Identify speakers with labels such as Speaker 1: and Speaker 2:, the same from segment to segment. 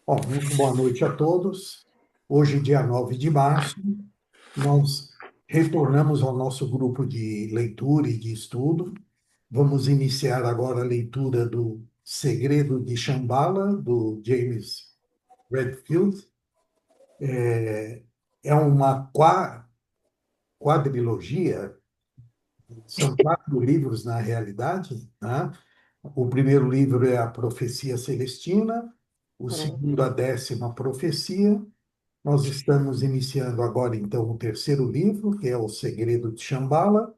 Speaker 1: Muito boa noite a todos. Hoje, dia 9 de março, nós retornamos ao nosso grupo de leitura e de estudo. Vamos iniciar agora a leitura do Segredo de Shambhala, do James Redfield. É uma quadrilogia, são 4 livros na realidade, né? O primeiro livro é a Profecia Celestina, o segundo, a 10ª Profecia. Nós estamos iniciando agora, então, o terceiro livro, que é O Segredo de Shambhala,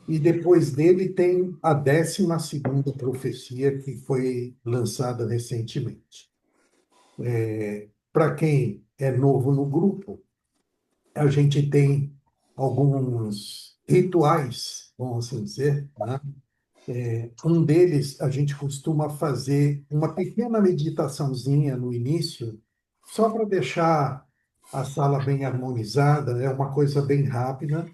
Speaker 1: e depois dele tem a 12ª profecia, que foi lançada recentemente. Para quem é novo no grupo, a gente tem alguns rituais, vamos assim dizer, né? Um deles, a gente costuma fazer uma pequena meditaçãozinha no início, só para deixar a sala bem harmonizada, é uma coisa bem rápida.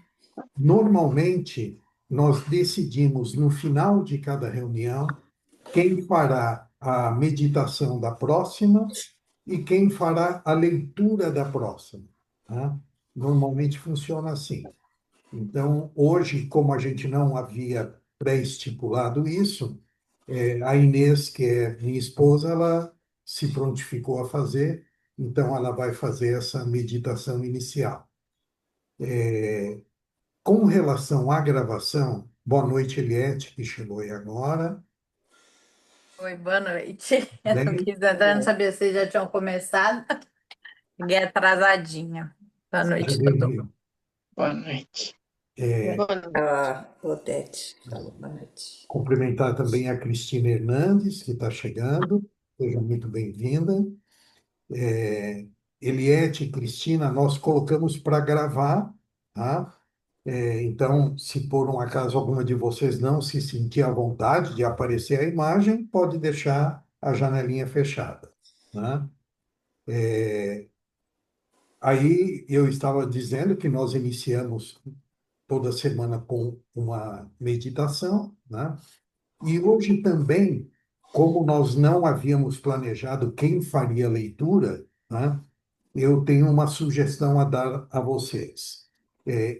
Speaker 1: Normalmente, nós decidimos no final de cada reunião quem fará a meditação da próxima e quem fará a leitura da próxima, tá? Normalmente funciona assim. Então, hoje, como a gente não havia pré-estipulado isso, a Inês, que é minha esposa, ela se prontificou a fazer, então ela vai fazer essa meditação inicial. Com relação à gravação, boa noite, Eliette, que chegou aí agora.
Speaker 2: Oi, boa noite. Eu não
Speaker 1: Bem,
Speaker 2: quis entrar, não sabia se vocês já tinham começado. Cheguei atrasadinha. Boa noite, todo mundo.
Speaker 3: Boa noite.
Speaker 1: é,
Speaker 3: Boa noite.
Speaker 2: Odete falou boa noite.
Speaker 1: cumprimentar também a Cristina Hernandes, que está chegando, seja muito bem-vinda. É, Eliette e Cristina, nós colocamos para gravar, tá? Então, se por um acaso alguma de vocês não se sentir à vontade de aparecer a imagem, pode deixar a janelinha fechada, né? Aí eu estava dizendo que nós iniciamos toda semana com uma meditação, né? E hoje também, como nós não havíamos planejado quem faria a leitura, né? Eu tenho uma sugestão a dar a vocês.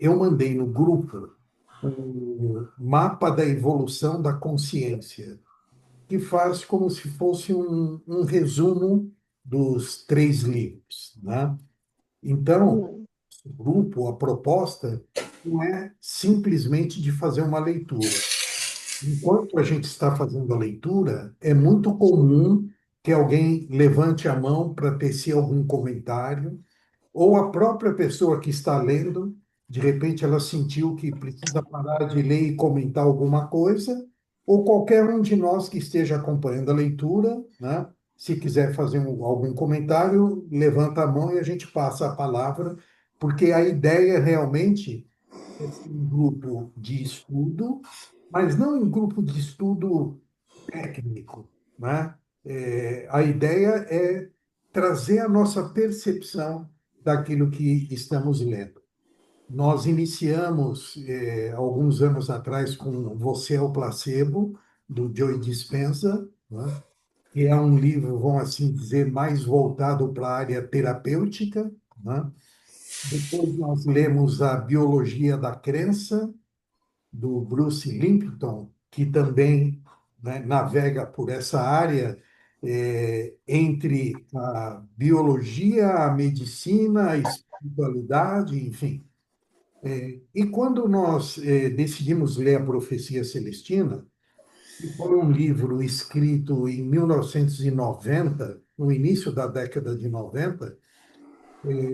Speaker 1: Eu mandei no grupo um mapa da evolução da consciência, que faz como se fosse um resumo dos 3 livros, né? Então, o grupo, a proposta, não é simplesmente de fazer uma leitura. Enquanto a gente está fazendo a leitura, é muito comum que alguém levante a mão para tecer algum comentário, ou a própria pessoa que está lendo, de repente ela sentiu que precisa parar de ler e comentar alguma coisa, ou qualquer um de nós que esteja acompanhando a leitura, né? Se quiser fazer algum comentário, levanta a mão e a gente passa a palavra, porque a ideia realmente é ser um grupo de estudo, mas não um grupo de estudo técnico, né? A ideia é trazer a nossa percepção daquilo que estamos lendo. Nós iniciamos, alguns anos atrás, com Você é o Placebo, do Joe Dispenza, né? Que é um livro, vamos assim dizer, mais voltado para a área terapêutica, né? Depois nós lemos A Biologia da Crença, do Bruce Limpton, que também, né, navega por essa área, entre a biologia, a medicina, a espiritualidade, enfim. E quando nós decidimos ler a Profecia Celestina, que foi um livro escrito em 1990, no início da década de 90,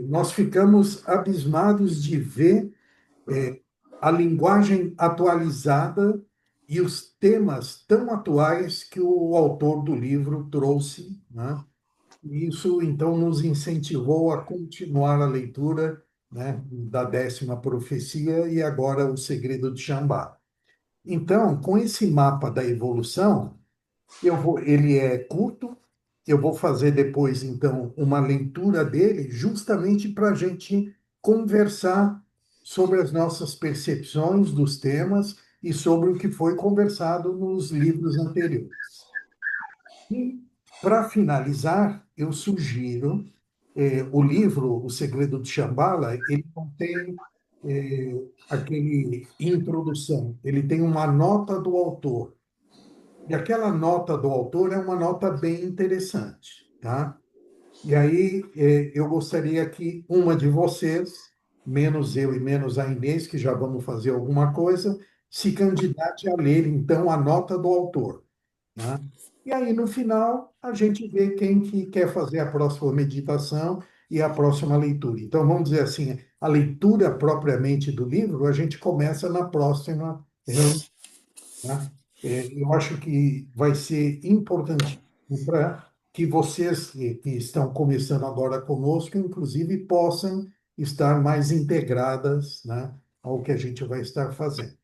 Speaker 1: nós ficamos abismados de ver a linguagem atualizada e os temas tão atuais que o autor do livro trouxe, né? E isso, então, nos incentivou a continuar a leitura, né, da 10ª profecia e agora o Segredo de Shambhala. Então, com esse mapa da evolução, ele é curto, eu vou fazer depois, então, uma leitura dele, justamente para a gente conversar sobre as nossas percepções dos temas e sobre o que foi conversado nos livros anteriores. Para finalizar, eu sugiro o livro O Segredo de Shambhala, ele contém aquele introdução, ele tem uma nota do autor. E aquela nota do autor é uma nota bem interessante, tá? E aí eu gostaria que uma de vocês, menos eu e menos a Inês, que já vamos fazer alguma coisa, se candidate a ler, então, a nota do autor, né? E aí, no final, a gente vê quem que quer fazer a próxima meditação e a próxima leitura. Então, vamos dizer assim, a leitura propriamente do livro, a gente começa na próxima reunião, né? Eu acho que vai ser importantíssimo para que vocês que estão começando agora conosco, inclusive, possam estar mais integradas, né, ao que a gente vai estar fazendo.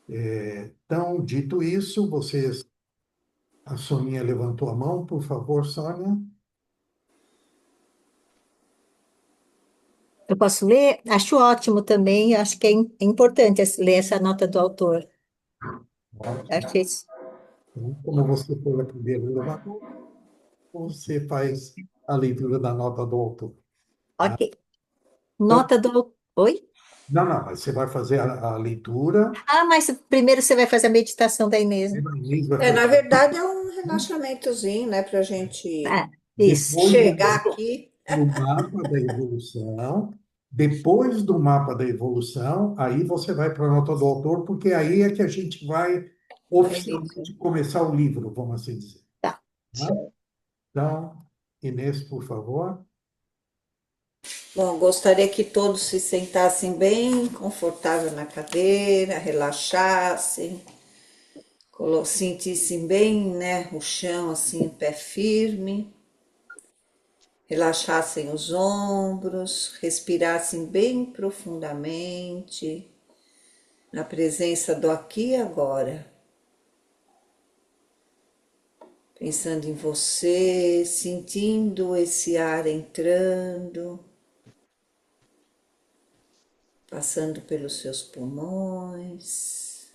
Speaker 1: Então, dito isso, vocês, a Soninha levantou a mão, por favor, Sônia.
Speaker 3: Eu posso ler? Acho ótimo também, acho que é importante ler essa nota do autor.
Speaker 1: Ótimo.
Speaker 3: Achei isso.
Speaker 1: Então, como você foi a primeira levantou, você faz a leitura da nota do autor, tá?
Speaker 3: Ok.
Speaker 1: Então,
Speaker 3: Nota do. Oi?
Speaker 1: não, não, mas você vai fazer a leitura,
Speaker 3: Ah, mas primeiro você vai fazer a meditação da Inês,
Speaker 1: a
Speaker 3: né?
Speaker 1: Inês vai
Speaker 4: É,
Speaker 1: fazer.
Speaker 4: na verdade é um relaxamentozinho, né, pra gente
Speaker 3: Ah, isso.
Speaker 1: Depois
Speaker 4: chegar aqui.
Speaker 1: do mapa da evolução, depois do mapa da evolução, aí você vai para a nota do autor, porque aí é que a gente vai
Speaker 3: Entendi.
Speaker 1: oficialmente começar o livro, vamos assim dizer,
Speaker 3: Tá.
Speaker 1: né? Então, Inês, por favor.
Speaker 4: Bom, gostaria que todos se sentassem bem confortável na cadeira, relaxassem, sentissem bem, né, o chão assim, o pé firme, relaxassem os ombros, respirassem bem profundamente, na presença do aqui e agora. Pensando em você, sentindo esse ar entrando, passando pelos seus pulmões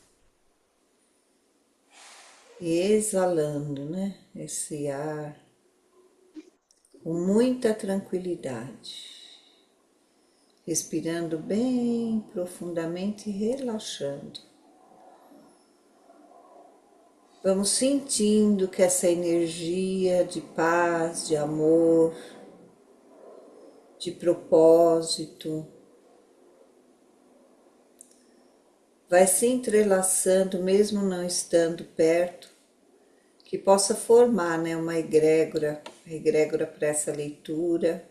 Speaker 4: e exalando, né? Esse ar com muita tranquilidade, respirando bem profundamente e relaxando. Vamos sentindo que essa energia de paz, de amor, de propósito, vai se entrelaçando, mesmo não estando perto, que possa formar, né, uma egrégora para essa leitura,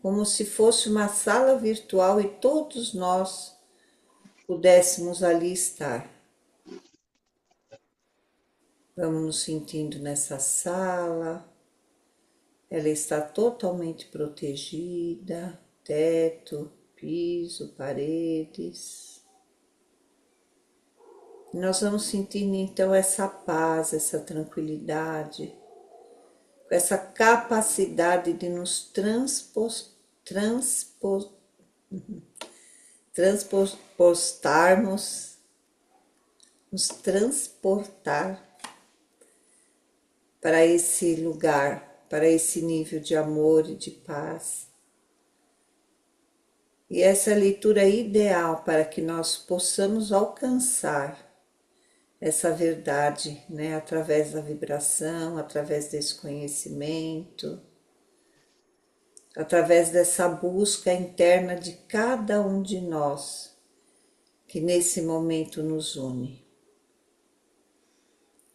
Speaker 4: como se fosse uma sala virtual e todos nós pudéssemos ali estar. Vamos nos sentindo nessa sala, ela está totalmente protegida, teto, piso, paredes. Nós vamos sentindo então essa paz, essa tranquilidade, essa capacidade de nos transportarmos, nos transportar para esse lugar, para esse nível de amor e de paz. E essa leitura é ideal para que nós possamos alcançar essa verdade, né, através da vibração, através desse conhecimento, através dessa busca interna de cada um de nós, que nesse momento nos une.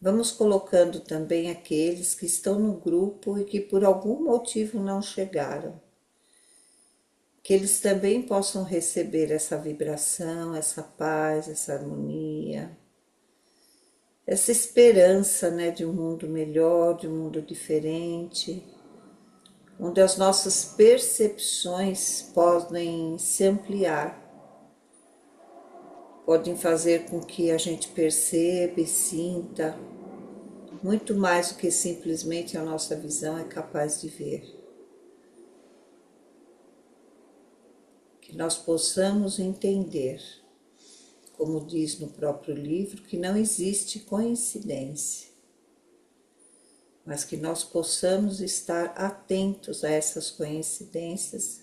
Speaker 4: Vamos colocando também aqueles que estão no grupo e que por algum motivo não chegaram, que eles também possam receber essa vibração, essa paz, essa harmonia, essa esperança, né, de um mundo melhor, de um mundo diferente, onde as nossas percepções podem se ampliar, podem fazer com que a gente perceba e sinta muito mais do que simplesmente a nossa visão é capaz de ver. Que nós possamos entender, como diz no próprio livro, que não existe coincidência. mas que nós possamos estar atentos a essas coincidências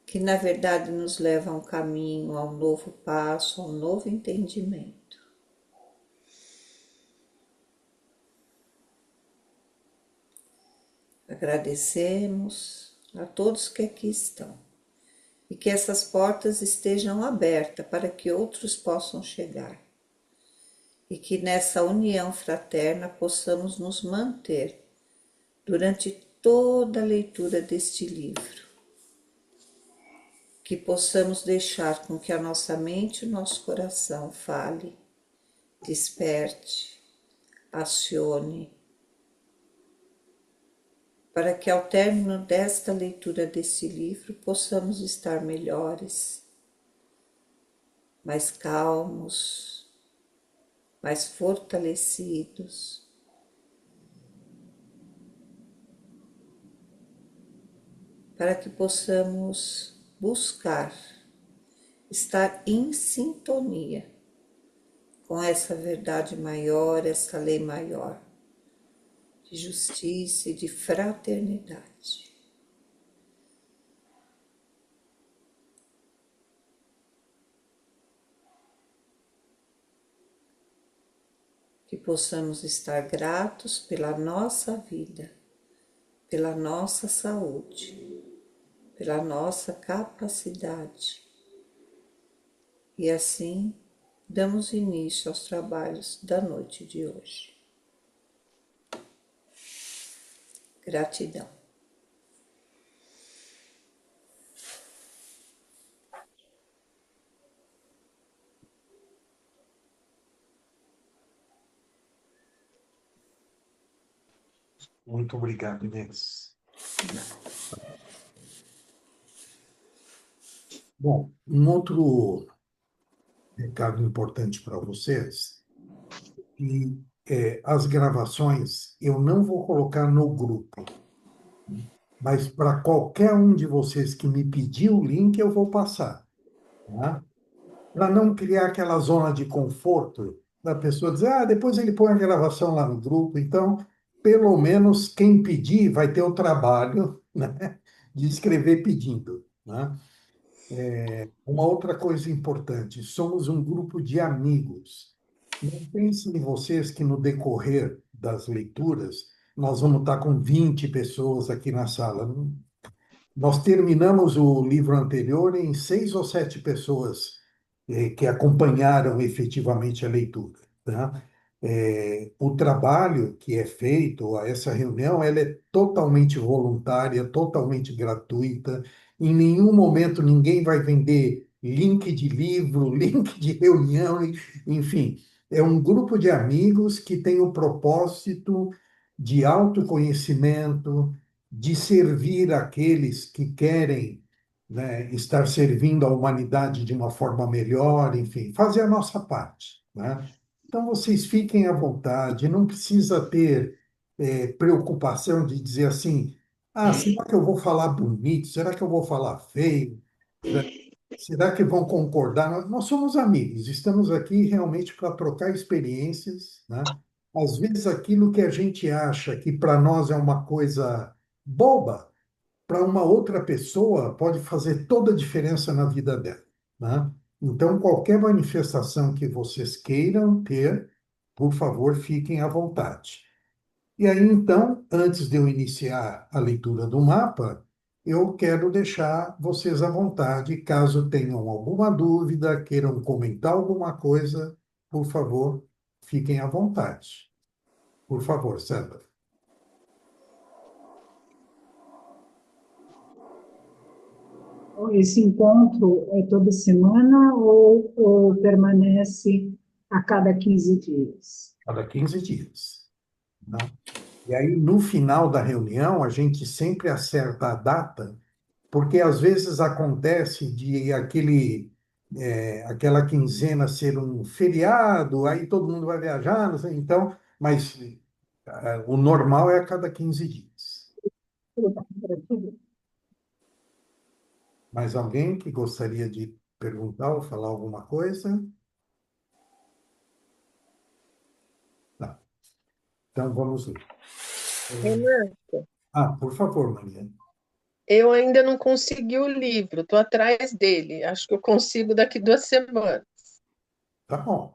Speaker 4: que, na verdade, nos levam a um caminho, a um novo passo, a um novo entendimento. Agradecemos a todos que aqui estão e que essas portas estejam abertas para que outros possam chegar e que nessa união fraterna possamos nos manter durante toda a leitura deste livro, que possamos deixar com que a nossa mente e o nosso coração fale, desperte, acione, para que ao término desta leitura desse livro possamos estar melhores, mais calmos, mais fortalecidos, para que possamos buscar estar em sintonia com essa verdade maior, essa lei maior de justiça e de fraternidade. Que possamos estar gratos pela nossa vida, pela nossa saúde, pela nossa capacidade. E assim damos início aos trabalhos da noite de hoje. Gratidão.
Speaker 1: Muito obrigado, Inês. Bom, um outro recado importante para vocês, e as gravações eu não vou colocar no grupo, mas para qualquer um de vocês que me pedir o link, eu vou passar, tá? Para não criar aquela zona de conforto da pessoa dizer, ah, depois ele põe a gravação lá no grupo. Então, pelo menos quem pedir vai ter o trabalho, né, de escrever pedindo, né? Uma outra coisa importante, somos um grupo de amigos. Não pensem em vocês que no decorrer das leituras nós vamos estar com 20 pessoas aqui na sala. Nós terminamos o livro anterior em 6 ou 7 pessoas que acompanharam efetivamente a leitura, tá? O trabalho que é feito, essa reunião, ela é totalmente voluntária, totalmente gratuita. Em nenhum momento ninguém vai vender link de livro, link de reunião, enfim. É um grupo de amigos que tem o propósito de autoconhecimento, de servir aqueles que querem, né, estar servindo a humanidade de uma forma melhor, enfim, fazer a nossa parte, né? Então, vocês fiquem à vontade, não precisa ter preocupação de dizer assim, ah, será que eu vou falar bonito? Será que eu vou falar feio? Será que vão concordar? Nós somos amigos, estamos aqui realmente para trocar experiências, né? Às vezes aquilo que a gente acha que para nós é uma coisa boba, para uma outra pessoa pode fazer toda a diferença na vida dela, né? Então, qualquer manifestação que vocês queiram ter, por favor, fiquem à vontade. E aí, então, antes de eu iniciar a leitura do mapa, eu quero deixar vocês à vontade, caso tenham alguma dúvida, queiram comentar alguma coisa, por favor, fiquem à vontade. Por favor, Sandra.
Speaker 5: Esse encontro é toda semana ou permanece a cada 15 dias?
Speaker 1: Cada 15 dias, né? E aí, no final da reunião, a gente sempre acerta a data, porque às vezes acontece de aquela quinzena ser um feriado, aí todo mundo vai viajar, não sei, então, mas o normal é a cada 15 dias. Mais alguém que gostaria de perguntar ou falar alguma coisa? Tá. Então, vamos lá.
Speaker 6: Renan,
Speaker 1: Por favor, Maria.
Speaker 6: eu ainda não consegui o livro, estou atrás dele. Acho que eu consigo daqui 2 semanas,
Speaker 1: Tá bom.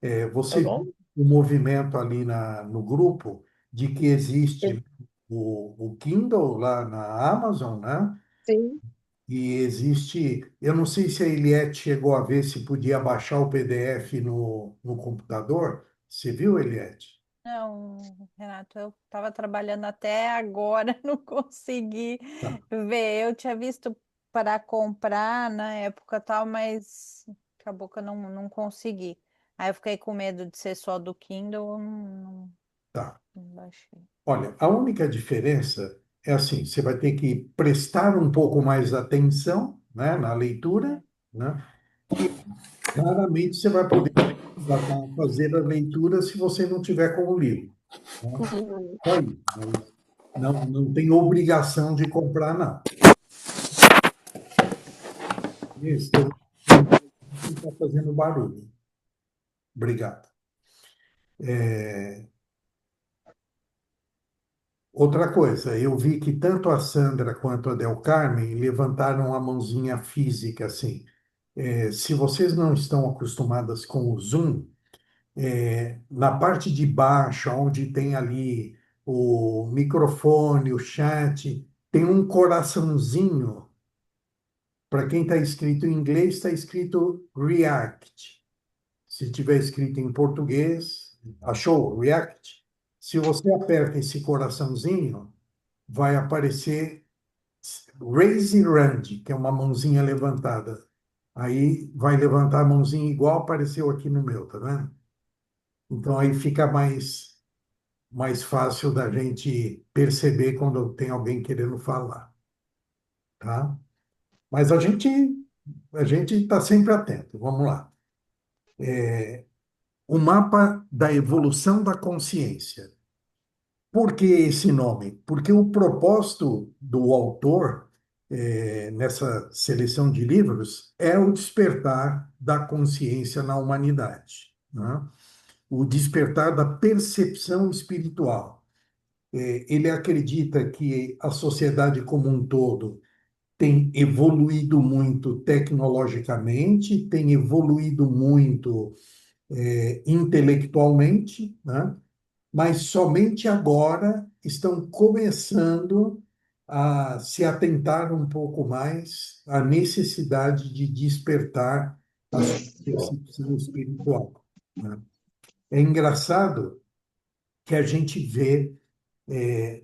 Speaker 6: tá
Speaker 1: Você
Speaker 6: bom?
Speaker 1: viu o movimento ali no grupo de que existe o Kindle lá na Amazon, né?
Speaker 6: Sim.
Speaker 1: E existe, eu não sei se a Eliette chegou a ver se podia baixar o PDF no computador. Você viu, Eliette?
Speaker 2: Não, Renato, eu estava trabalhando até agora, não consegui
Speaker 1: Tá,
Speaker 2: ver. Eu tinha visto para comprar na época tal, mas acabou que eu não consegui. Aí eu fiquei com medo de ser só do Kindle, eu
Speaker 1: tá.
Speaker 2: não baixei.
Speaker 1: Olha, a única diferença é assim, você vai ter que prestar um pouco mais atenção, né, na leitura, né? Raramente você vai poder fazer a leitura se você não tiver com o livro, né?
Speaker 6: Uhum.
Speaker 1: Só isso, mas não tem obrigação de comprar, não. Isso, está fazendo barulho. Obrigado. Outra coisa, eu vi que tanto a Sandra quanto a Del Carmen levantaram a mãozinha física, assim. Se vocês não estão acostumadas com o Zoom, na parte de baixo, onde tem ali o microfone, o chat, tem um coraçãozinho. Para quem está escrito em inglês, está escrito React. Se tiver escrito em português, achou? React. Se você aperta esse coraçãozinho, vai aparecer Raise Hand, que é uma mãozinha levantada. Aí vai levantar a mãozinha igual apareceu aqui no meu, tá vendo? Então aí fica mais fácil da gente perceber quando tem alguém querendo falar, tá? Mas a gente está sempre atento. Vamos lá. O mapa da evolução da consciência. Por que esse nome? Porque o propósito do autor, nessa seleção de livros, é o despertar da consciência na humanidade, né? O despertar da percepção espiritual. Ele acredita que a sociedade como um todo tem evoluído muito tecnologicamente, tem evoluído muito intelectualmente, né? Mas somente agora estão começando a se atentar um pouco mais à necessidade de despertar a sua percepção espiritual, né? É engraçado que a gente vê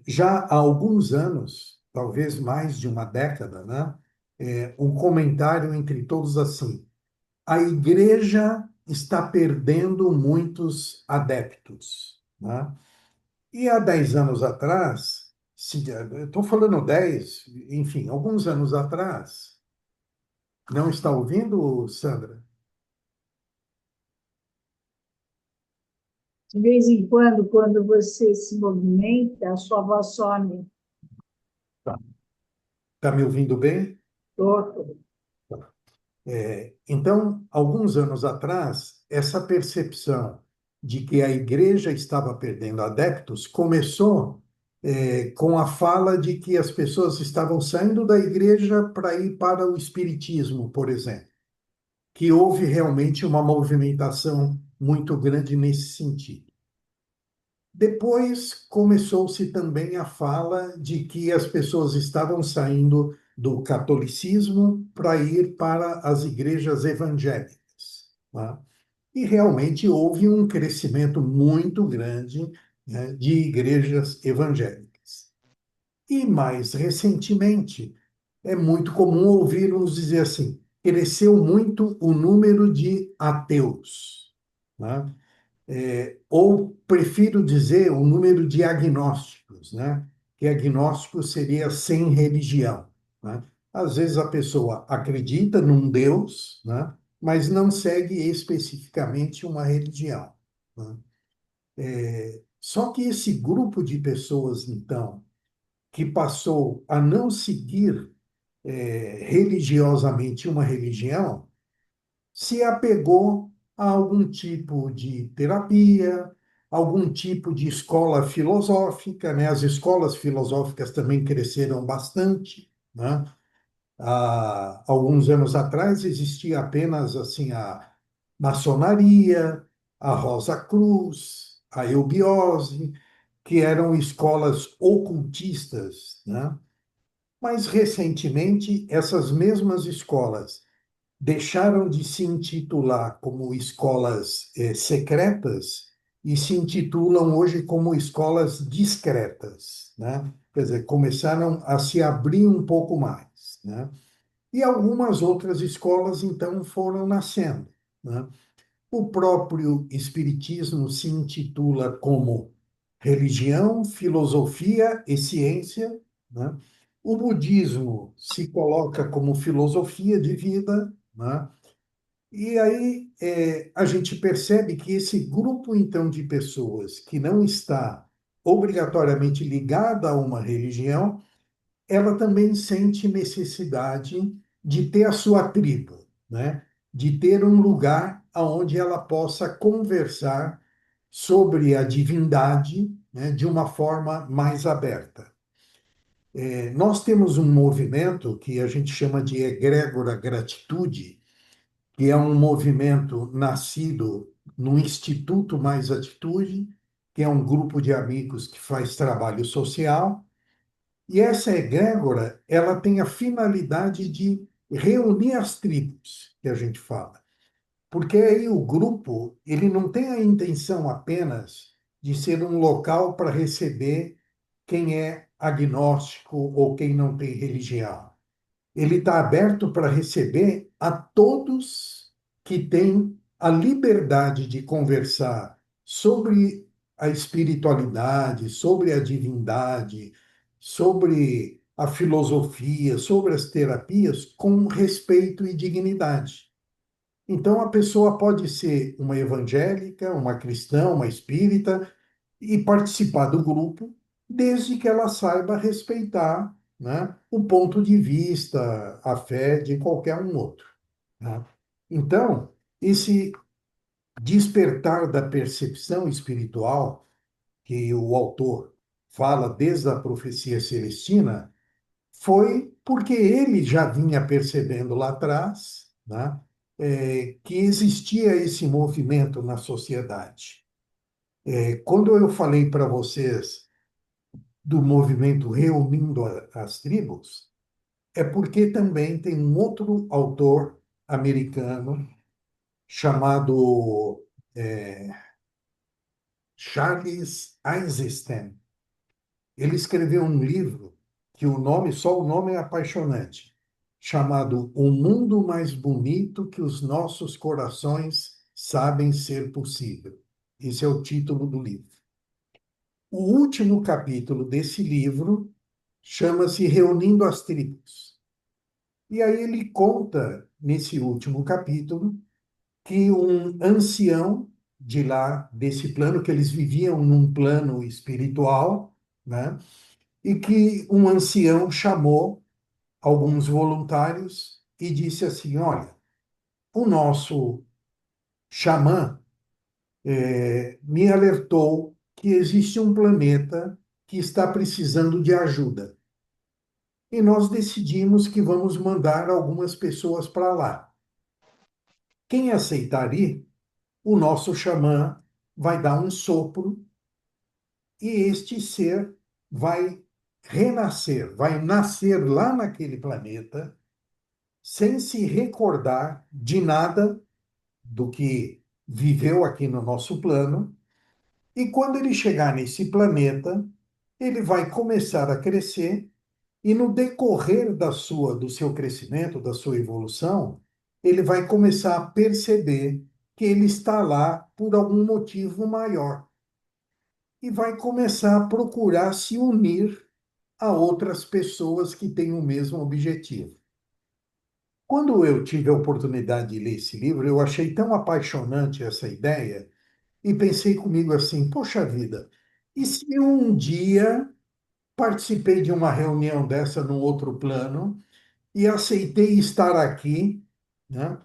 Speaker 1: já há alguns anos, talvez mais de uma década, né? Um comentário entre todos assim: a igreja está perdendo muitos adeptos, né? E há 10 anos atrás, estou falando 10, enfim, alguns anos atrás, não está ouvindo, Sandra?
Speaker 5: De vez em quando, quando você se movimenta, a sua voz some
Speaker 1: Tá. Está me ouvindo bem?
Speaker 5: todo.
Speaker 1: Então, alguns anos atrás, essa percepção de que a igreja estava perdendo adeptos começou, com a fala de que as pessoas estavam saindo da igreja para ir para o espiritismo, por exemplo, que houve realmente uma movimentação muito grande nesse sentido. Depois começou-se também a fala de que as pessoas estavam saindo do catolicismo para ir para as igrejas evangélicas, tá? E realmente houve um crescimento muito grande, né, de igrejas evangélicas. E mais recentemente, é muito comum ouvirmos dizer assim: cresceu muito o número de ateus, né? Ou prefiro dizer o número de agnósticos, né? Que agnóstico seria sem religião, né? Às vezes a pessoa acredita num Deus, né? Mas não segue especificamente uma religião, né? Só que esse grupo de pessoas, então, que passou a não seguir religiosamente uma religião, se apegou a algum tipo de terapia, algum tipo de escola filosófica, né? As escolas filosóficas também cresceram bastante, né? Há alguns anos atrás existia apenas assim a maçonaria, a Rosa Cruz, a Eubiose, que eram escolas ocultistas, né? Mas recentemente essas mesmas escolas deixaram de se intitular como escolas secretas e se intitulam hoje como escolas discretas, né? Quer dizer, começaram a se abrir um pouco mais, né? E algumas outras escolas, então, foram nascendo, né? O próprio Espiritismo se intitula como religião, filosofia e ciência, né? O budismo se coloca como filosofia de vida, né? E aí a gente percebe que esse grupo, então, de pessoas que não está obrigatoriamente ligada a uma religião, ela também sente necessidade de ter a sua tribo, né? De ter um lugar onde ela possa conversar sobre a divindade, né? De uma forma mais aberta. Nós temos um movimento que a gente chama de Egrégora Gratitude, que é um movimento nascido no Instituto Mais Atitude, que é um grupo de amigos que faz trabalho social. E essa egrégora, ela tem a finalidade de reunir as tribos, que a gente fala. Porque aí o grupo, ele não tem a intenção apenas de ser um local para receber quem é agnóstico ou quem não tem religião. Ele está aberto para receber a todos que têm a liberdade de conversar sobre a espiritualidade, sobre a divindade, sobre a filosofia, sobre as terapias, com respeito e dignidade. Então, a pessoa pode ser uma evangélica, uma cristã, uma espírita e participar do grupo, desde que ela saiba respeitar, né, o ponto de vista, a fé de qualquer um outro, né? Então, esse despertar da percepção espiritual que o autor fala desde a profecia celestina foi porque ele já vinha percebendo lá atrás, né, que existia esse movimento na sociedade. Quando eu falei para vocês do movimento reunindo as tribos, é porque também tem um outro autor americano chamado Charles Eisenstein. Ele escreveu um livro que só o nome é apaixonante, chamado O Mundo Mais Bonito que os Nossos Corações Sabem Ser Possível. Esse é o título do livro. O último capítulo desse livro chama-se Reunindo as Tribos. E aí ele conta, nesse último capítulo, que um ancião de lá, desse plano, que eles viviam num plano espiritual, né? E que um ancião chamou alguns voluntários e disse assim: olha, o nosso xamã me alertou que existe um planeta que está precisando de ajuda. E nós decidimos que vamos mandar algumas pessoas para lá. Quem aceitar ir, o nosso xamã vai dar um sopro e este ser vai renascer, vai nascer lá naquele planeta, sem se recordar de nada do que viveu aqui no nosso plano. E quando ele chegar nesse planeta, ele vai começar a crescer e no decorrer do seu crescimento, da sua evolução, ele vai começar a perceber que ele está lá por algum motivo maior e vai começar a procurar se unir a outras pessoas que têm o mesmo objetivo. Quando eu tive a oportunidade de ler esse livro, eu achei tão apaixonante essa ideia e pensei comigo assim: poxa vida, e se eu um dia participei de uma reunião dessa num outro plano e aceitei estar aqui, né,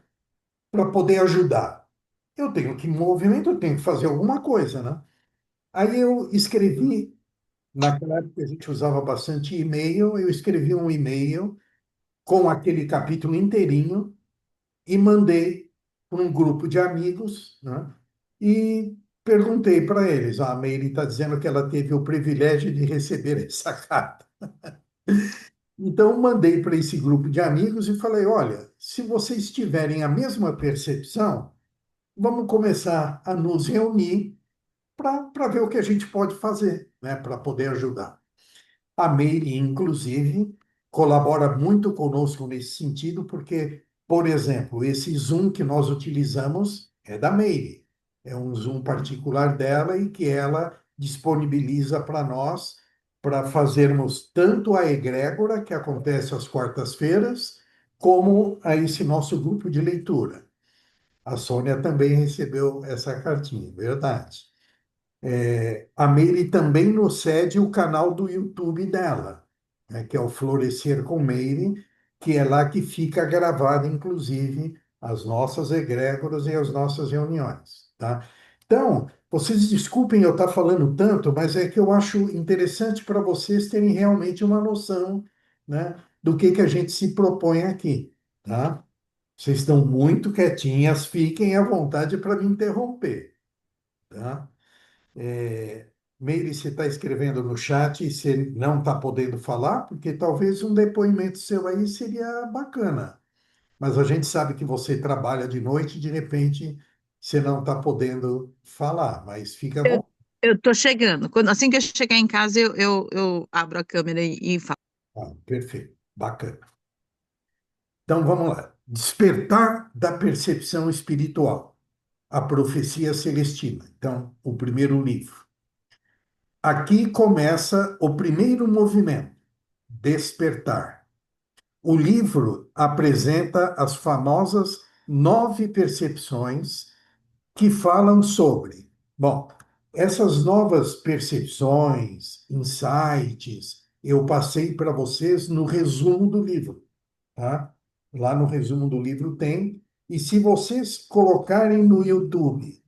Speaker 1: para poder ajudar? Eu tenho que me movimentar, eu tenho que fazer alguma coisa, né? Aí eu escrevi, naquela época a gente usava bastante e-mail, eu escrevi um e-mail com aquele capítulo inteirinho e mandei para um grupo de amigos, né? E perguntei para eles, a Meire está dizendo que ela teve o privilégio de receber essa carta. Então, mandei para esse grupo de amigos e falei: olha, se vocês tiverem a mesma percepção, vamos começar a nos reunir para ver o que a gente pode fazer, né, para poder ajudar. A Meire, inclusive, colabora muito conosco nesse sentido, porque, por exemplo, esse Zoom que nós utilizamos é da Meire. É um Zoom particular dela e que ela disponibiliza para nós para fazermos tanto a egrégora, que acontece às quartas-feiras, como a esse nosso grupo de leitura. A Sônia também recebeu essa cartinha, verdade. A Meire também nos cede o canal do YouTube dela, né, que é o Florescer com Meire, que é lá que fica gravado, inclusive, as nossas egrégoras e as nossas reuniões, tá? Então, vocês desculpem eu estar falando tanto, mas é que eu acho interessante para vocês terem realmente uma noção, né, do que a gente se propõe aqui, tá? Vocês estão muito quietinhas, fiquem à vontade para me interromper, tá? Meire, você está escrevendo no chat e você não está podendo falar, porque talvez um depoimento seu aí seria bacana. Mas a gente sabe que você trabalha de noite e de repente você não está podendo falar, mas fica
Speaker 7: Eu,
Speaker 1: bom.
Speaker 7: eu tô chegando. Assim que eu chegar em casa, eu abro a câmera e falo.
Speaker 1: Ah, perfeito, bacana. Então vamos lá. Despertar da percepção espiritual. A profecia celestina. Então, o primeiro livro. Aqui começa o primeiro movimento, despertar. O livro apresenta as famosas 9 percepções que falam sobre. Bom, essas novas percepções, insights, eu passei para vocês no resumo do livro, tá? Lá no resumo do livro tem. E se vocês colocarem no YouTube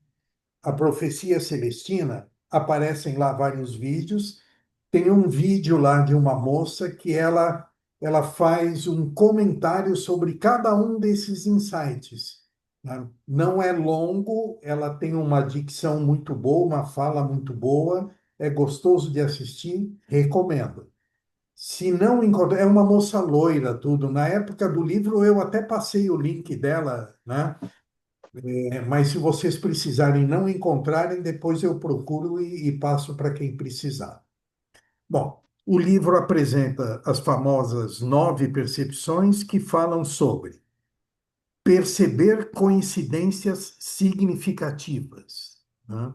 Speaker 1: a profecia celestina, aparecem lá vários vídeos. Tem um vídeo lá de uma moça que ela faz um comentário sobre cada um desses insights, né? Não é longo, ela tem uma dicção muito boa, uma fala muito boa, é gostoso de assistir, recomendo. Se não encontrar, é uma moça loira, tudo. Na época do livro eu até passei o link dela, né? Mas se vocês precisarem e não encontrarem, depois eu procuro e passo para quem precisar. Bom, o livro apresenta as famosas 9 percepções que falam sobre perceber coincidências significativas, né?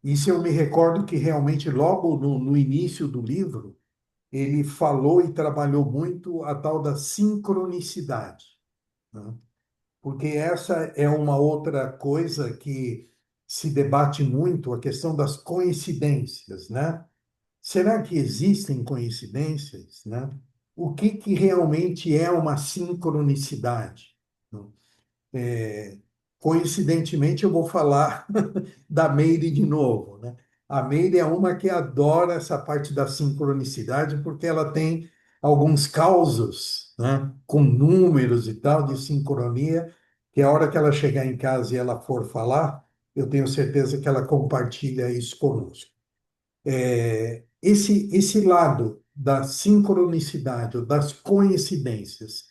Speaker 1: Isso eu me recordo que realmente logo no início do livro ele falou e trabalhou muito a tal da sincronicidade, né? Porque essa é uma outra coisa que se debate muito, a questão das coincidências, né? Será que existem coincidências, né? O que realmente é uma sincronicidade? É, coincidentemente, eu vou falar da Meire de novo, né? A Meire é uma que adora essa parte da sincronicidade, porque ela tem alguns causos, né, com números e tal, de sincronia, que a hora que ela chegar em casa e ela for falar, eu tenho certeza que ela compartilha isso conosco. Esse lado da sincronicidade, ou das coincidências,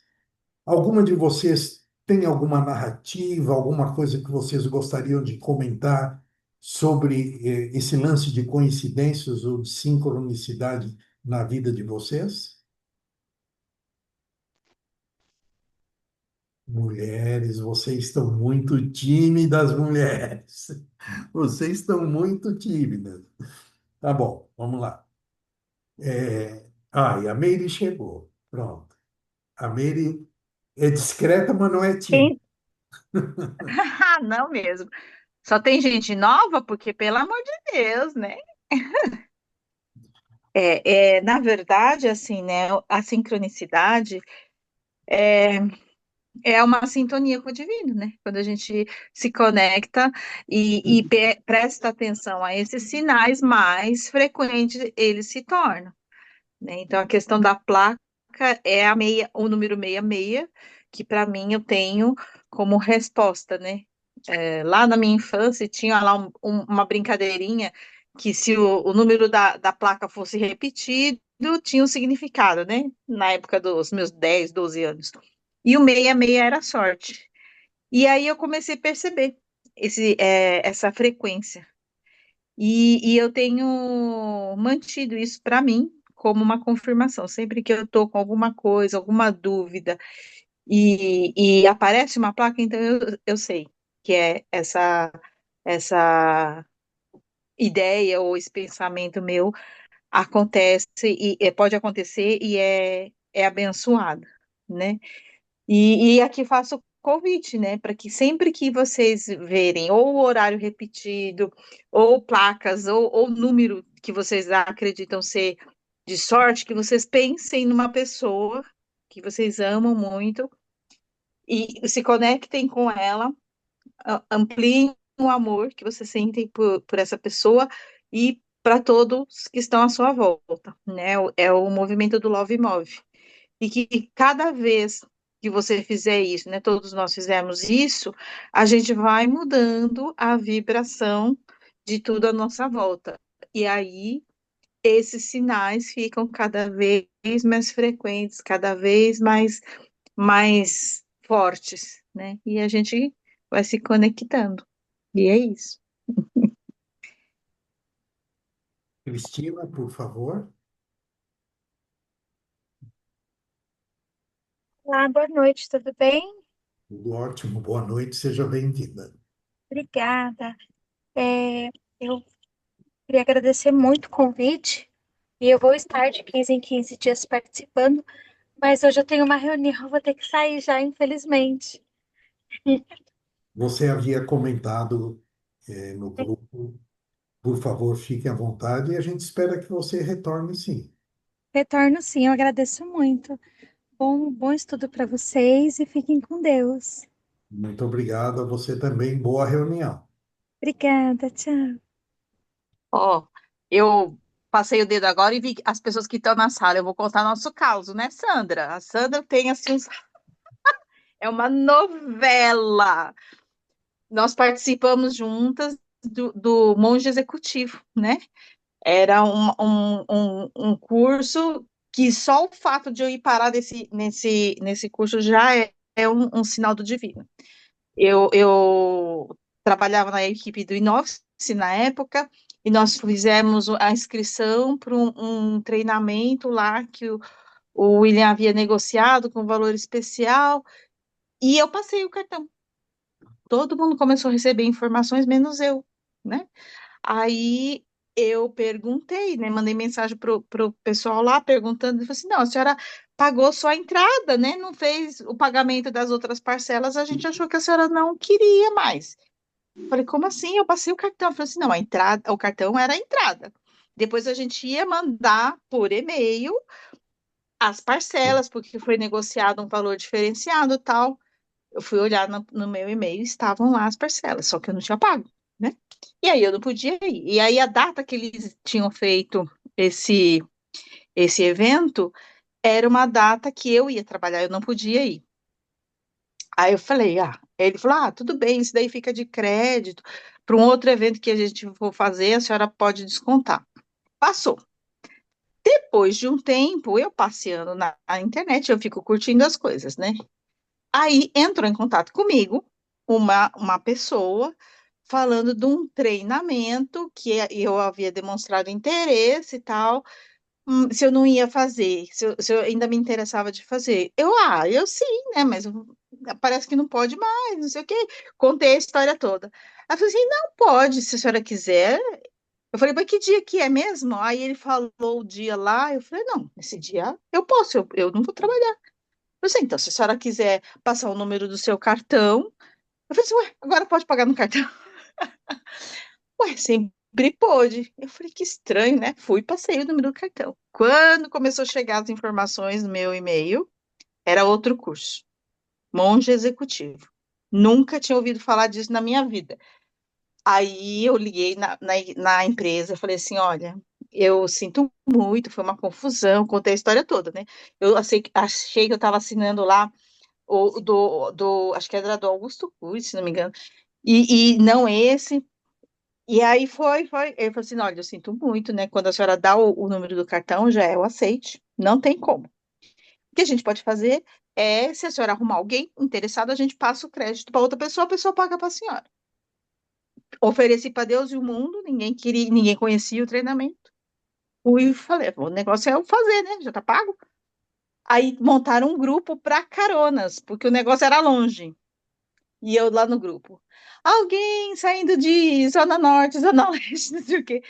Speaker 1: alguma de vocês tem alguma narrativa, alguma coisa que vocês gostariam de comentar sobre esse lance de coincidências ou de sincronicidade na vida de vocês? Mulheres, vocês estão muito tímidas, mulheres. Vocês estão muito tímidas. Tá bom, vamos lá. E a Meire chegou. Pronto. A Meire é discreta, mas não é tímida.
Speaker 7: Hein? Ah, não mesmo. Só tem gente nova, porque, pelo amor de Deus, né? Na verdade, assim, né? A sincronicidade, é uma sintonia com o divino, né? Quando a gente se conecta e presta atenção a esses sinais, mais frequentes eles se tornam, né? Então, a questão da placa é o número 66, que para mim eu tenho como resposta, né? Lá na minha infância tinha lá uma brincadeirinha que se o número da placa fosse repetido, tinha um significado, né? Na época dos meus 10, 12 anos. E o 66 era sorte. E aí eu comecei a perceber essa frequência. E eu tenho mantido isso para mim como uma confirmação. Sempre que eu estou com alguma coisa, alguma dúvida, e aparece uma placa, então eu sei que é essa ideia ou esse pensamento meu acontece e pode acontecer e é abençoado, né? E aqui faço o convite, né, para que sempre que vocês verem ou o horário repetido, ou placas, ou número que vocês acreditam ser de sorte, que vocês pensem numa pessoa que vocês amam muito e se conectem com ela, ampliem o amor que vocês sentem por essa pessoa e para todos que estão à sua volta, né? É o movimento do Love Move. E que cada vez que você fizer isso, né, todos nós fizemos isso, a gente vai mudando a vibração de tudo à nossa volta. E aí esses sinais ficam cada vez mais frequentes, cada vez mais fortes, né? E a gente vai se conectando. E é isso.
Speaker 1: Cristina, por favor.
Speaker 8: Olá, boa noite, tudo bem?
Speaker 1: Tudo ótimo, boa noite, seja bem-vinda.
Speaker 8: Obrigada. Eu queria agradecer muito o convite e eu vou estar de 15 em 15 dias participando, mas hoje eu tenho uma reunião, eu vou ter que sair já, infelizmente.
Speaker 1: Você havia comentado, no grupo, por favor, fique à vontade e a gente espera que você retorne sim.
Speaker 8: Retorno sim, eu agradeço muito. Bom estudo para vocês e fiquem com Deus.
Speaker 1: Muito obrigado a você também, boa reunião.
Speaker 8: Obrigada, tchau.
Speaker 7: Ó, eu passei o dedo agora e vi as pessoas que estão na sala. Eu vou contar nosso caso, né, Sandra? A Sandra tem assim é uma novela. Nós participamos juntas do Monge Executivo, né? Era um curso que só o fato de eu ir parar nesse curso já é um sinal do divino. Eu trabalhava na equipe do Inox na época, e nós fizemos a inscrição para um treinamento lá que o William havia negociado com valor especial, e eu passei o cartão. Todo mundo começou a receber informações, menos eu, né? Aí eu perguntei, né? Mandei mensagem pro pessoal lá perguntando, e falei assim, não, a senhora pagou só a entrada, né? Não fez o pagamento das outras parcelas, a gente achou que a senhora não queria mais. Falei, como assim? Eu passei o cartão. Falei assim, não, a entrada, o cartão era a entrada. Depois a gente ia mandar por e-mail as parcelas, porque foi negociado um valor diferenciado e tal. Eu fui olhar no meu e-mail e estavam lá as parcelas, só que eu não tinha pago, né? E aí eu não podia ir. E aí a data que eles tinham feito esse, esse evento era uma data que eu ia trabalhar, eu não podia ir. Aí eu falei, ele falou, tudo bem, isso daí fica de crédito. Para um outro evento que a gente for fazer, a senhora pode descontar. Passou. Depois de um tempo, eu passeando na internet, eu fico curtindo as coisas, né? Aí entrou em contato comigo uma pessoa falando de um treinamento que eu havia demonstrado interesse e tal, se eu não ia fazer, se eu ainda me interessava de fazer. Eu sim, né? Mas parece que não pode mais, não sei o quê. Contei a história toda. Ela falou assim: não pode, se a senhora quiser. Eu falei, mas que dia que é mesmo? Aí ele falou o dia lá, eu falei, não, nesse dia eu posso, eu não vou trabalhar. Eu falei, então, se a senhora quiser passar o número do seu cartão, eu falei assim, ué, agora pode pagar no cartão. Ué, sempre pôde. Eu falei, que estranho, né? Fui e passei o número do cartão. Quando começou a chegar as informações no meu e-mail, era outro curso. monge executivo. Nunca tinha ouvido falar disso na minha vida. Aí eu liguei na empresa, falei assim, olha, eu sinto muito, foi uma confusão, contei a história toda, né? Eu achei que eu estava assinando lá acho que era do Augusto Cury, se não me engano, e não esse. E aí ele falou assim, olha, eu sinto muito, né? Quando a senhora dá o número do cartão, já é o aceite, não tem como. O que a gente pode fazer é, se a senhora arrumar alguém interessado, a gente passa o crédito para outra pessoa, a pessoa paga para a senhora. Ofereci para Deus e o mundo, ninguém queria, ninguém conhecia o treinamento. Fui e falei, o negócio é eu fazer, né? Já tá pago. Aí montaram um grupo para caronas, porque o negócio era longe. E eu lá no grupo. Alguém saindo de Zona Norte, Zona Leste, não sei o quê,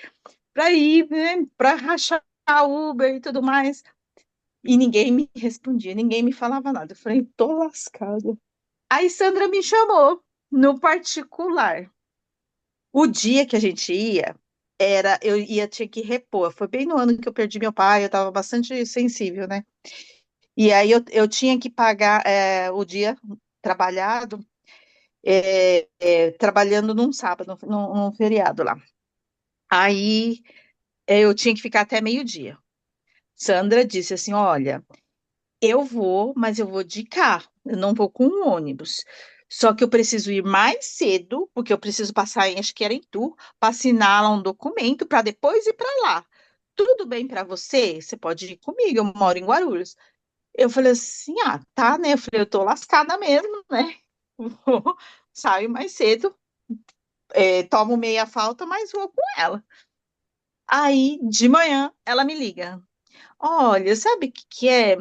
Speaker 7: para ir, né? Para rachar Uber e tudo mais. E ninguém me respondia, ninguém me falava nada. Eu falei, tô lascada. Aí Sandra me chamou no particular. O dia que a gente ia, tinha que repor. Foi bem no ano que eu perdi meu pai, eu estava bastante sensível, né? E aí eu tinha que pagar o dia trabalhado, trabalhando num sábado, num feriado lá. Aí eu tinha que ficar até meio-dia. Sandra disse assim: olha, eu vou, mas eu vou de carro, eu não vou com um ônibus. Só que eu preciso ir mais cedo, porque eu preciso passar acho que era em Tu, para assinar lá um documento para depois ir para lá. Tudo bem para você? Você pode ir comigo, eu moro em Guarulhos. Eu falei assim: ah, tá, né? Eu falei, eu tô lascada mesmo, né? Vou, saio mais cedo, tomo meia falta, mas vou com ela. Aí, de manhã, ela me liga. Olha, sabe o que que é?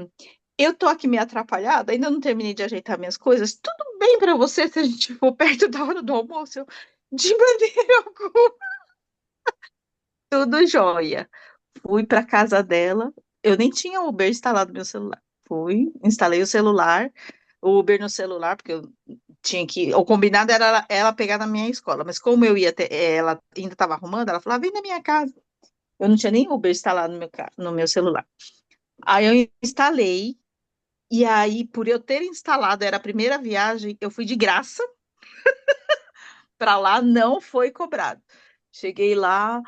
Speaker 7: Eu tô aqui meio atrapalhada, ainda não terminei de ajeitar minhas coisas. Tudo bem para você se a gente for perto da hora do almoço? De maneira alguma, tudo jóia. Fui para casa dela. Eu nem tinha o Uber instalado no meu celular. Fui, instalei o celular, o Uber no celular, porque eu tinha que. O combinado era ela pegar na minha escola, mas como eu ia ter, ela ainda estava arrumando, ela falou: "Ah, vem na minha casa." Eu não tinha nem Uber instalado no meu celular. Aí eu instalei. E aí, por eu ter instalado, era a primeira viagem, eu fui de graça para lá, não foi cobrado. Cheguei lá,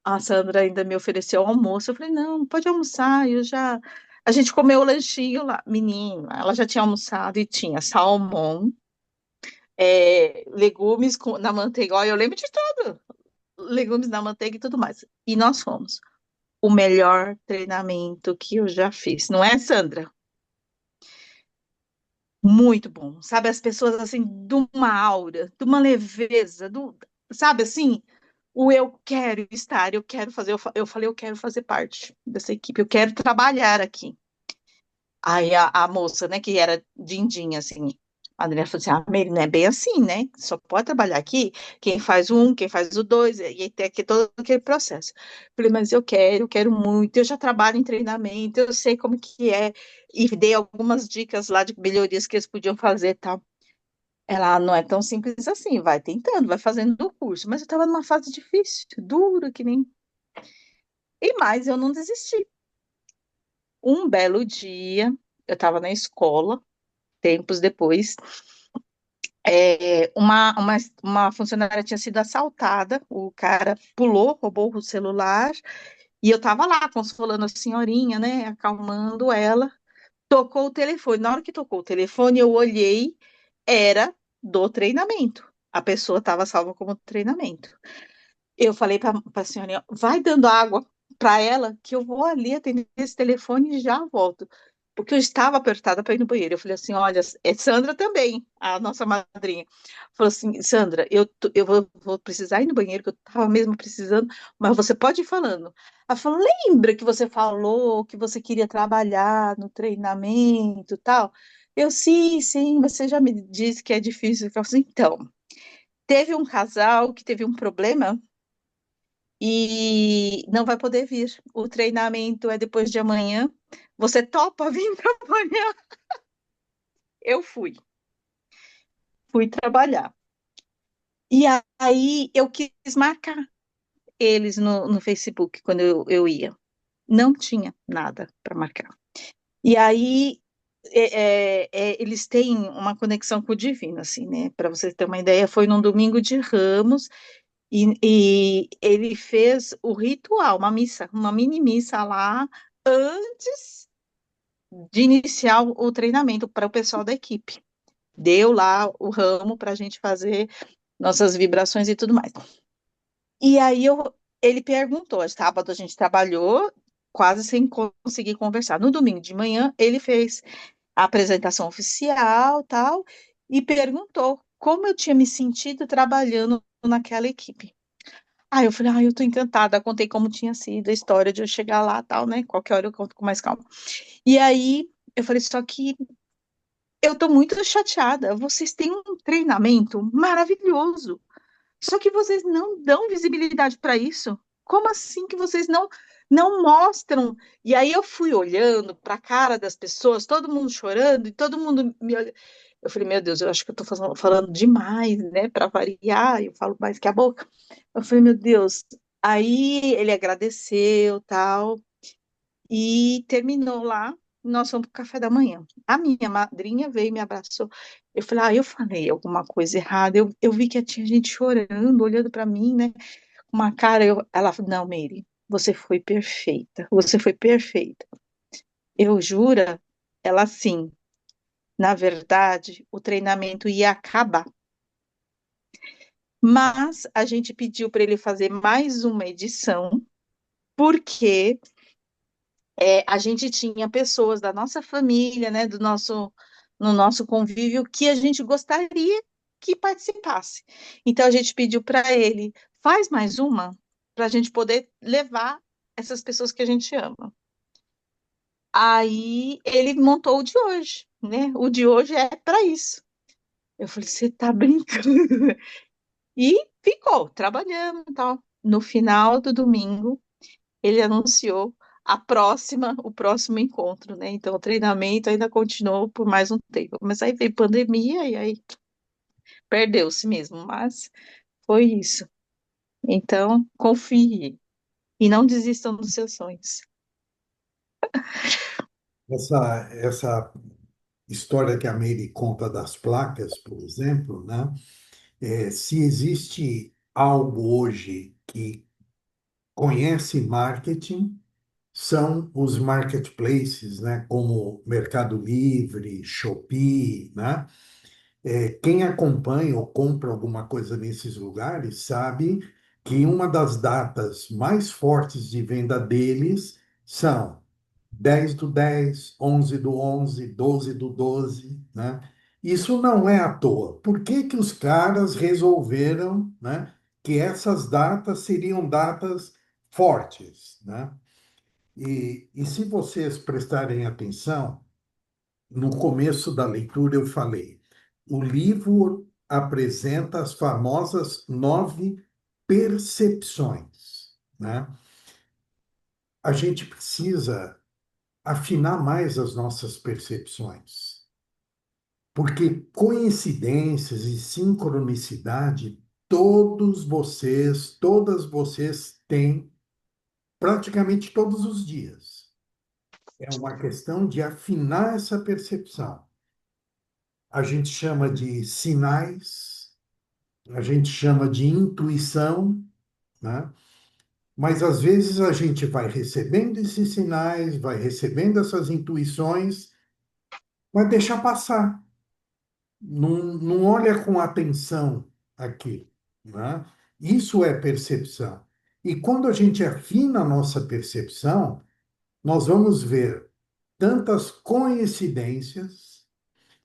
Speaker 7: a Sandra ainda me ofereceu almoço. Eu falei, não, pode almoçar, eu já. A gente comeu o lanchinho lá. Menina, ela já tinha almoçado e tinha salmão, legumes na manteiga. Olha, eu lembro de tudo. Legumes na manteiga e tudo mais. E nós fomos. O melhor treinamento que eu já fiz, não é, Sandra? Muito bom, sabe? As pessoas assim, de uma aura, de uma leveza, sabe assim? O eu quero estar, eu quero fazer, eu falei, eu quero fazer parte dessa equipe, eu quero trabalhar aqui. Aí a moça, né, que era dindinha, assim, a Adriana falou assim: ah, Meire, não é bem assim, né? Só pode trabalhar aqui quem faz o um, quem faz o dois, e aí tem aqui todo aquele processo. Falei, mas eu quero muito, eu já trabalho em treinamento, eu sei como que é, e dei algumas dicas lá de melhorias que eles podiam fazer e tal. Ela não é tão simples assim, vai tentando, vai fazendo o curso, mas eu estava numa fase difícil, dura, que nem. E mais, eu não desisti. Um belo dia, eu estava na escola, tempos depois, uma funcionária tinha sido assaltada, o cara pulou, roubou o celular, e eu estava lá consolando a senhorinha, né, acalmando ela, tocou o telefone. Na hora que tocou o telefone, eu olhei, era do treinamento. A pessoa estava salva como treinamento. Eu falei para a senhorinha, vai dando água para ela, que eu vou ali atender esse telefone e já volto. Porque eu estava apertada para ir no banheiro. Eu falei assim: olha, é Sandra também, a nossa madrinha. Falou assim: Sandra, eu vou precisar ir no banheiro, que eu estava mesmo precisando, mas você pode ir falando. Ela falou: lembra que você falou que você queria trabalhar no treinamento e tal? Eu, sim, sim, você já me disse que é difícil. Eu falei assim: então, teve um casal que teve um problema e não vai poder vir. O treinamento é depois de amanhã. Você topa vir para amanhã? Eu fui trabalhar. E aí eu quis marcar eles no Facebook quando eu ia. Não tinha nada para marcar. E aí eles têm uma conexão com o divino, assim, né? Para você ter uma ideia, foi num domingo de Ramos e ele fez o ritual, uma missa, uma mini missa lá antes de iniciar o treinamento para o pessoal da equipe. Deu lá o ramo para a gente fazer nossas vibrações e tudo mais. E aí ele perguntou, sábado a gente trabalhou quase sem conseguir conversar. No domingo de manhã ele fez a apresentação oficial, tal, e perguntou como eu tinha me sentido trabalhando naquela equipe. Aí eu falei, eu tô encantada, contei como tinha sido a história de eu chegar lá, tal, né? Qualquer hora eu conto com mais calma. E aí eu falei, só que eu tô muito chateada. Vocês têm um treinamento maravilhoso. Só que vocês não dão visibilidade para isso. Como assim que vocês não mostram? E aí eu fui olhando para a cara das pessoas, todo mundo chorando e todo mundo me olhando. Eu falei, meu Deus, eu acho que eu estou falando demais, né? Para variar, eu falo mais que a boca. Eu falei, meu Deus. Aí ele agradeceu, tal, e terminou lá. Nós fomos para o café da manhã. A minha madrinha veio e me abraçou. Eu falei alguma coisa errada. Eu vi que tinha gente chorando, olhando para mim, né? Com uma cara. Ela falou: Não, Meire, você foi perfeita. Você foi perfeita. Eu jura? Ela sim. Na verdade, o treinamento ia acabar. Mas a gente pediu para ele fazer mais uma edição, porque a gente tinha pessoas da nossa família, né, no nosso convívio, que a gente gostaria que participasse. Então a gente pediu para ele, faz mais uma, para a gente poder levar essas pessoas que a gente ama. Aí ele montou o de hoje, né? O de hoje é para isso. Eu falei, você tá brincando? E ficou, trabalhando e tal. No final do domingo, ele anunciou o próximo encontro, né? Então, o treinamento ainda continuou por mais um tempo. Mas aí veio pandemia e aí perdeu-se mesmo, mas foi isso. Então, confie e não desistam dos seus sonhos.
Speaker 1: Essa história que a Meire conta das placas, por exemplo, né? Se existe algo hoje que conhece marketing, são os marketplaces, né? Como Mercado Livre, Shopee, né? Quem acompanha ou compra alguma coisa nesses lugares sabe que uma das datas mais fortes de venda deles são 10/10, 11/11, 12/12, né? Isso não é à toa. Por que que os caras resolveram, né, que essas datas seriam datas fortes, né? E se vocês prestarem atenção, no começo da leitura eu falei, o livro apresenta as famosas 9 percepções, né? A gente precisa afinar mais as nossas percepções, porque coincidências e sincronicidade todas vocês têm praticamente todos os dias. É uma questão de afinar essa percepção. A gente chama de sinais, a gente chama de intuição, né? Mas às vezes a gente vai recebendo esses sinais, vai recebendo essas intuições, mas deixa passar. Não olha com atenção aqui, né? Isso é percepção. E quando a gente afina a nossa percepção, nós vamos ver tantas coincidências,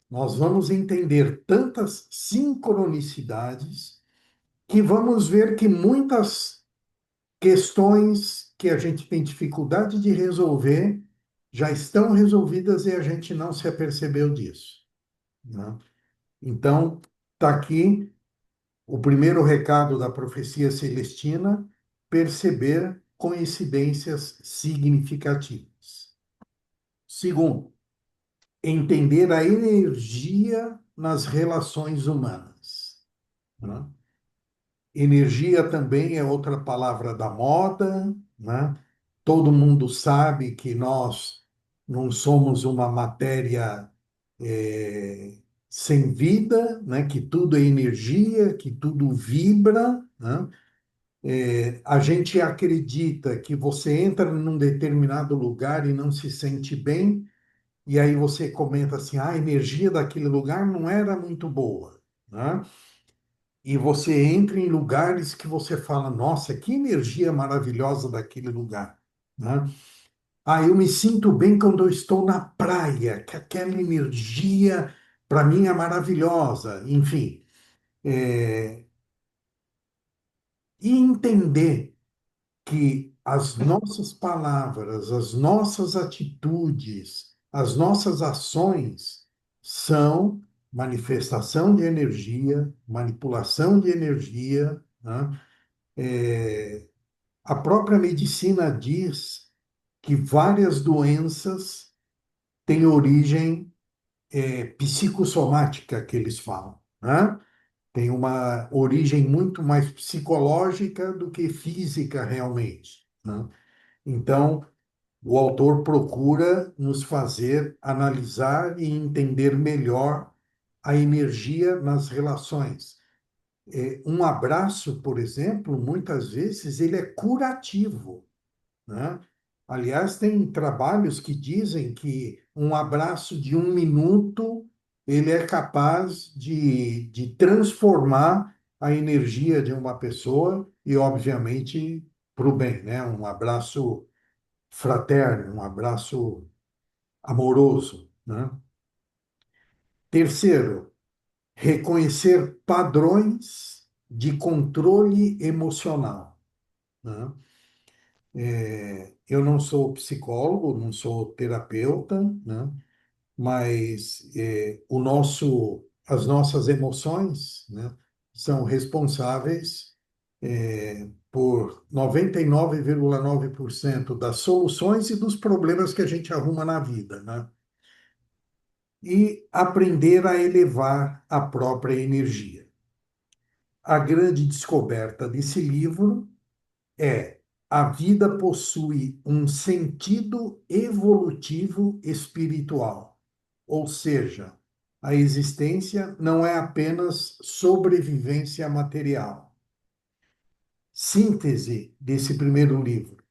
Speaker 1: nós vamos entender tantas sincronicidades, que vamos ver que muitas questões que a gente tem dificuldade de resolver já estão resolvidas e a gente não se apercebeu disso, né? Então, está aqui o primeiro recado da profecia celestina: perceber coincidências significativas. Segundo, entender a energia nas relações humanas, né? Energia também é outra palavra da moda, né? Todo mundo sabe que nós não somos uma matéria sem vida, né? Que tudo é energia, que tudo vibra, né? A gente acredita que você entra num determinado lugar e não se sente bem, e aí você comenta assim, a energia daquele lugar não era muito boa, né? E você entra em lugares que você fala, nossa, que energia maravilhosa daquele lugar, né? Ah, eu me sinto bem quando eu estou na praia, que aquela energia para mim é maravilhosa, enfim. E entender que as nossas palavras, as nossas atitudes, as nossas ações são manifestação de energia, manipulação de energia, né? A própria medicina diz que várias doenças têm origem psicossomática, que eles falam, né? Tem uma origem muito mais psicológica do que física realmente, né? Então, o autor procura nos fazer analisar e entender melhor a energia nas relações. Um abraço, por exemplo, muitas vezes ele é curativo, né? Aliás, tem trabalhos que dizem que um abraço de 1 minuto ele é capaz de transformar a energia de uma pessoa e, obviamente, para o bem, né? Um abraço fraterno, um abraço amoroso, né? Terceiro, reconhecer padrões de controle emocional, né? Eu não sou psicólogo, não sou terapeuta, né? Mas as nossas emoções, né, são responsáveis por 99,9% das soluções e dos problemas que a gente arruma na vida, né? E aprender a elevar a própria energia. A grande descoberta desse livro é: a vida possui um sentido evolutivo espiritual, ou seja, a existência não é apenas sobrevivência material. Síntese desse primeiro livro: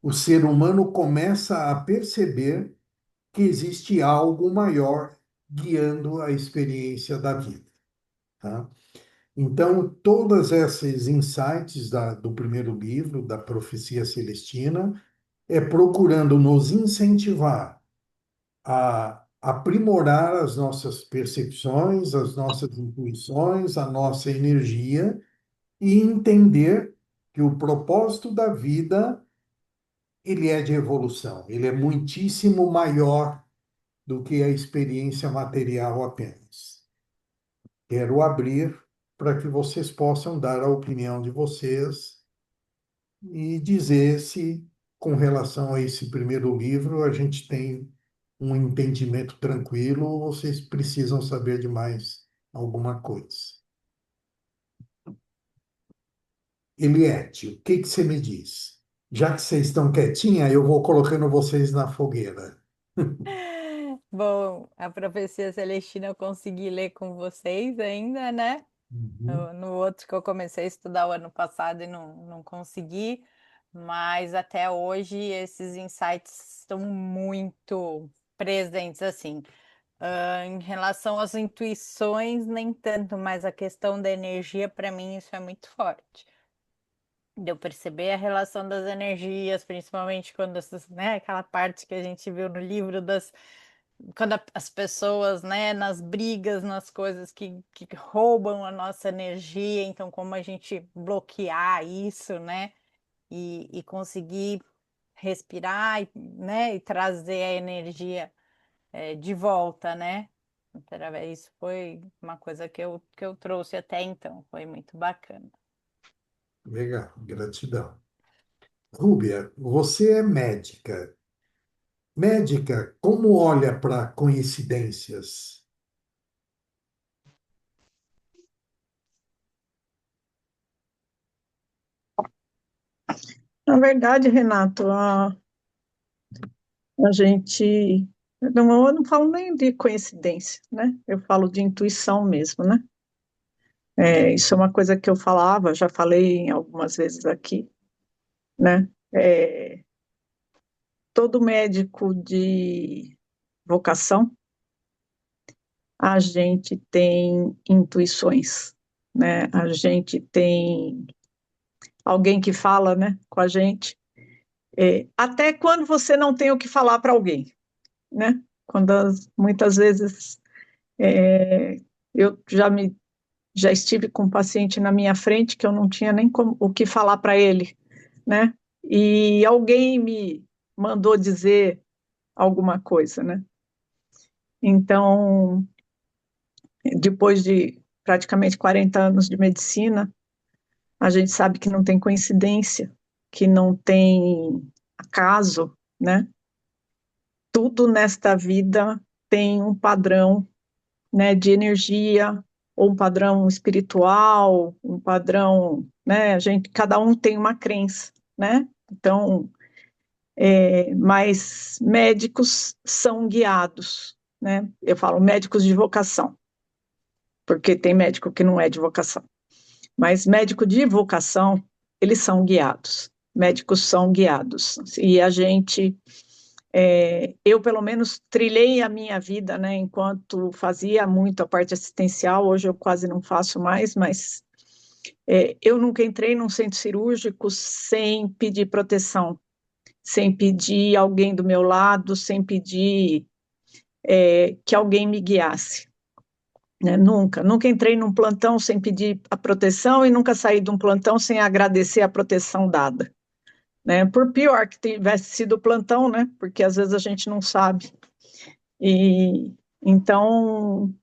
Speaker 1: o ser humano começa a perceber que existe algo maior guiando a experiência da vida, tá? Então, todos esses insights do primeiro livro, da Profecia Celestina, procurando nos incentivar a aprimorar as nossas percepções, as nossas intuições, a nossa energia e entender que o propósito da vida ele é de evolução, ele é muitíssimo maior do que a experiência material apenas. Quero abrir para que vocês possam dar a opinião de vocês e dizer se, com relação a esse primeiro livro, a gente tem um entendimento tranquilo ou vocês precisam saber de mais alguma coisa. Eliette, o que você me diz? Já que vocês estão quietinha, eu vou colocando vocês na fogueira.
Speaker 2: Bom, a Profecia Celestina eu consegui ler com vocês ainda, né?
Speaker 1: Uhum.
Speaker 2: No outro que eu comecei a estudar o ano passado e não consegui, mas até hoje esses insights estão muito presentes, assim. Em relação às intuições, nem tanto, mas a questão da energia, para mim, isso é muito forte. De eu perceber a relação das energias, principalmente quando essas, né, aquela parte que a gente viu no livro das quando as pessoas, né, nas brigas, nas coisas que roubam a nossa energia, então como a gente bloquear isso, né, e conseguir respirar, né, e trazer a energia de volta, né? Isso foi uma coisa que eu trouxe até então, foi muito bacana.
Speaker 1: Legal, gratidão. Rúbia, você é médica. Médica, como olha para coincidências?
Speaker 9: Na verdade, Renato, a gente
Speaker 7: Não, eu não falo nem de coincidência, né? Eu falo de intuição mesmo, né? Isso é uma coisa que eu falava, já falei algumas vezes aqui, né? Todo médico de vocação, a gente tem intuições, né? A gente tem alguém que fala, né, com a gente, até quando você não tem o que falar para alguém, né? Muitas vezes eu já estive com um paciente na minha frente que eu não tinha nem o que falar para ele, né? E alguém me mandou dizer alguma coisa, né? Então, depois de praticamente 40 anos de medicina, a gente sabe que não tem coincidência, que não tem acaso, né? Tudo nesta vida tem um padrão, né, de energia, ou um padrão espiritual, um padrão, né? Cada um tem uma crença, né? Então, mas médicos são guiados, né? Eu falo médicos de vocação, porque tem médico que não é de vocação. Mas médico de vocação, eles são guiados. Médicos são guiados. E a gente, eu pelo menos trilhei a minha vida, né, enquanto fazia muito a parte assistencial, hoje eu quase não faço mais, mas eu nunca entrei num centro cirúrgico sem pedir proteção, sem pedir alguém do meu lado, sem pedir que alguém me guiasse. Né? Nunca entrei num plantão sem pedir a proteção e nunca saí de um plantão sem agradecer a proteção dada. Né? Por pior que tivesse sido o plantão, né? Porque às vezes a gente não sabe. E então,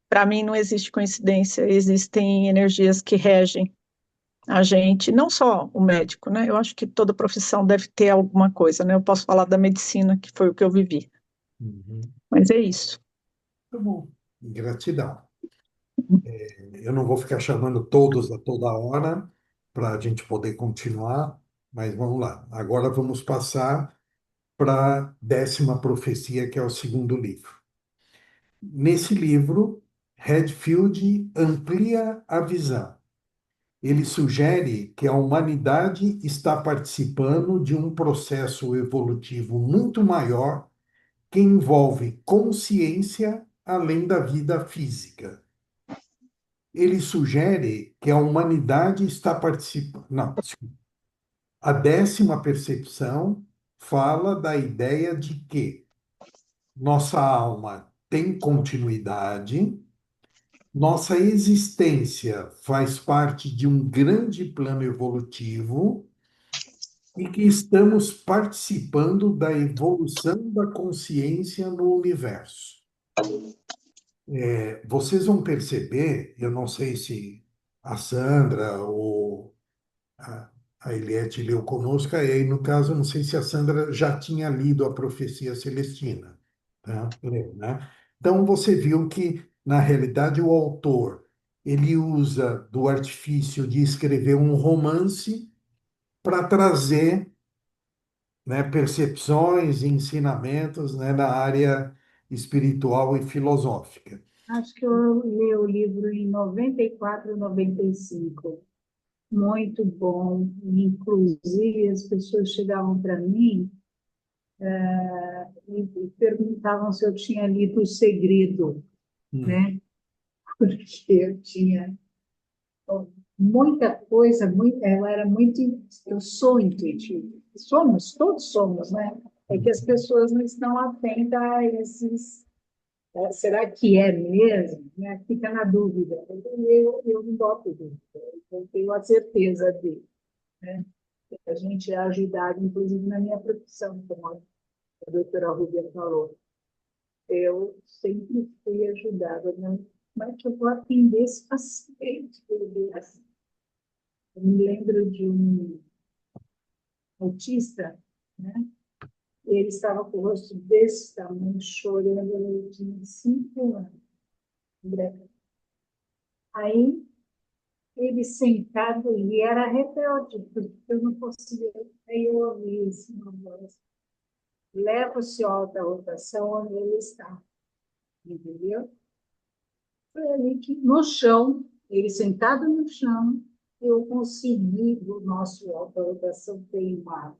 Speaker 7: para mim não existe coincidência, existem energias que regem a gente, não só o médico, né? Eu acho que toda profissão deve ter alguma coisa, né? Eu posso falar da medicina, que foi o que eu vivi.
Speaker 1: Uhum.
Speaker 7: Mas é isso.
Speaker 1: Tá bom. Gratidão. Eu não vou ficar chamando todos a toda hora para a gente poder continuar, mas vamos lá. Agora vamos passar para a 10ª profecia, que é o segundo livro. Nesse livro, Redfield amplia a visão. Ele sugere que a humanidade está participando de um processo evolutivo muito maior que envolve consciência além da vida física. Ele sugere que a humanidade está participando. Não, desculpa. A 10ª percepção fala da ideia de que nossa alma tem continuidade, nossa existência faz parte de um grande plano evolutivo e que estamos participando da evolução da consciência no universo. Vocês vão perceber, eu não sei se a Sandra ou a, a Eliette leu conosco, e aí, no caso, não sei se a Sandra já tinha lido a Profecia Celestina. Tá? Leu, né? Então, você viu que, na realidade, o autor ele usa do artifício de escrever um romance para trazer, né, percepções e ensinamentos, né, na área espiritual e filosófica.
Speaker 5: Acho que eu li o livro em 94, 95. Muito bom. Inclusive, as pessoas chegavam para mim e perguntavam se eu tinha lido O Segredo, né? Porque eu tinha muita coisa, eu era muito, eu sou intuitiva. Todos somos, né? É que as pessoas não estão atentas a esses. Será que é mesmo? Né? Fica na dúvida. Eu não boto dúvida, eu tenho a certeza dele. Né? A gente é ajudado, inclusive na minha profissão, como a doutora Rubia falou. Eu sempre fui ajudada, né? Mas que eu vou atender esse paciente, meu Deus. Eu me lembro de um autista, né? Ele estava com o rosto desse tamanho, chorando, ele tinha 5 anos. Aí, ele sentado, e era rebelde, porque eu não conseguia. Aí eu ouvi assim, uma voz. leva o seu alta-rotação onde ele está, entendeu? Foi ali que, no chão, ele sentado no chão, eu consegui, o nosso alta-rotação tem uma,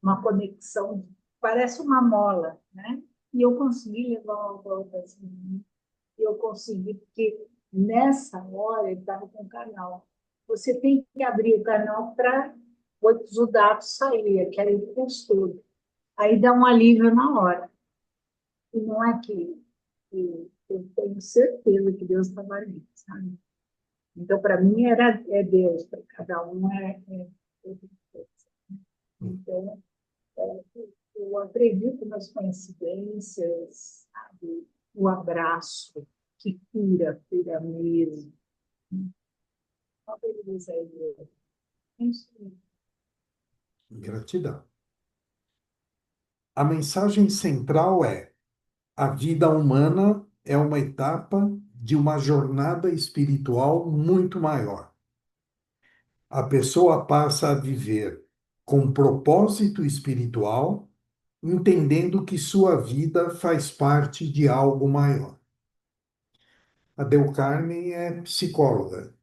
Speaker 5: uma conexão, parece uma mola, né? E eu consegui levar o alta-rotação, e eu consegui, porque nessa hora ele estava com o canal. Você tem que abrir o canal para o exudato sair, aquele postura. Aí dá um alívio na hora. E não é que eu tenho certeza que Deus estava ali, sabe? Então, para mim, é Deus, para cada um é outra coisa. Então, eu acredito nas coincidências, sabe? O abraço que cura mesmo. Uma beleza aí, Deus. É isso aí.
Speaker 1: Gratidão. A mensagem central é: a vida humana é uma etapa de uma jornada espiritual muito maior. A pessoa passa a viver com propósito espiritual, entendendo que sua vida faz parte de algo maior. A Del Carmen é psicóloga.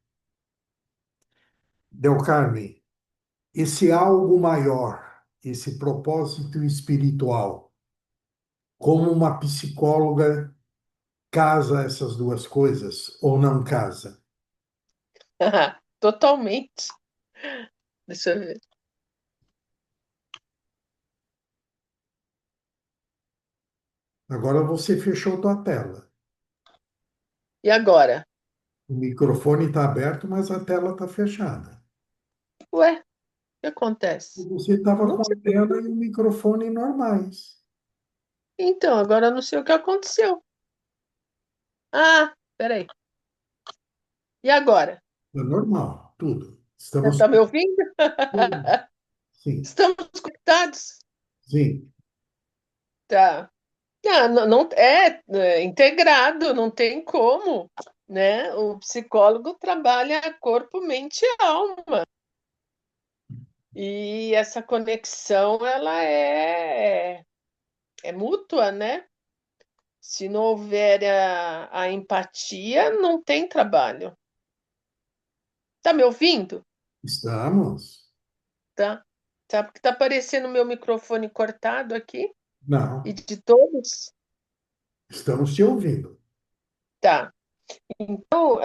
Speaker 1: Del Carmen, esse algo maior, esse propósito espiritual, como uma psicóloga casa essas duas coisas ou não casa?
Speaker 6: Totalmente. Deixa eu ver.
Speaker 1: Agora você fechou tua tela.
Speaker 6: E agora?
Speaker 1: O microfone está aberto, mas a tela está fechada.
Speaker 6: Ué, o que acontece?
Speaker 1: Você estava
Speaker 6: Não
Speaker 1: com a
Speaker 6: sei.
Speaker 1: tela e o microfone normais.
Speaker 6: Então, agora eu não sei o que aconteceu. Ah, peraí. E agora?
Speaker 1: É normal, tudo. Estamos.
Speaker 6: Está me ouvindo?
Speaker 1: Sim,
Speaker 6: Estamos conectados?
Speaker 1: sim.
Speaker 6: Tá. Ah, não, é integrado, não tem como, né? O psicólogo trabalha corpo, mente e alma. E essa conexão, ela é mútua, né? Se não houver a empatia, não tem trabalho. Tá me ouvindo?
Speaker 1: Estamos?
Speaker 6: Tá? Tá, porque tá aparecendo o meu microfone cortado aqui e
Speaker 1: Não,
Speaker 6: de todos.
Speaker 1: estamos te ouvindo.
Speaker 6: Tá. Então,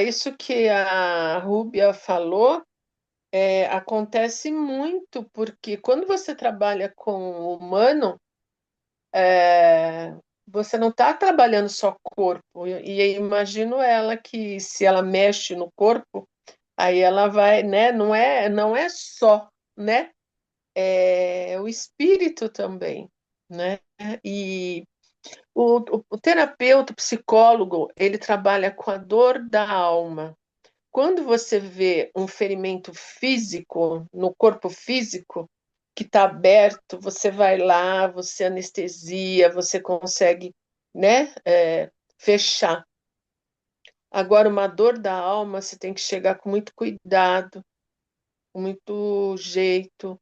Speaker 6: isso que a Rúbia falou acontece muito, porque quando você trabalha com o humano, é, você não está trabalhando só corpo. E eu imagino ela que se ela mexe no corpo, aí ela vai, né? Não é só, né? É o espírito também, né? E o terapeuta, o psicólogo, ele trabalha com a dor da alma. Quando você vê um ferimento físico, no corpo físico, que está aberto, você vai lá, você anestesia, você consegue, né, fechar. Agora, uma dor da alma, você tem que chegar com muito cuidado, com muito jeito,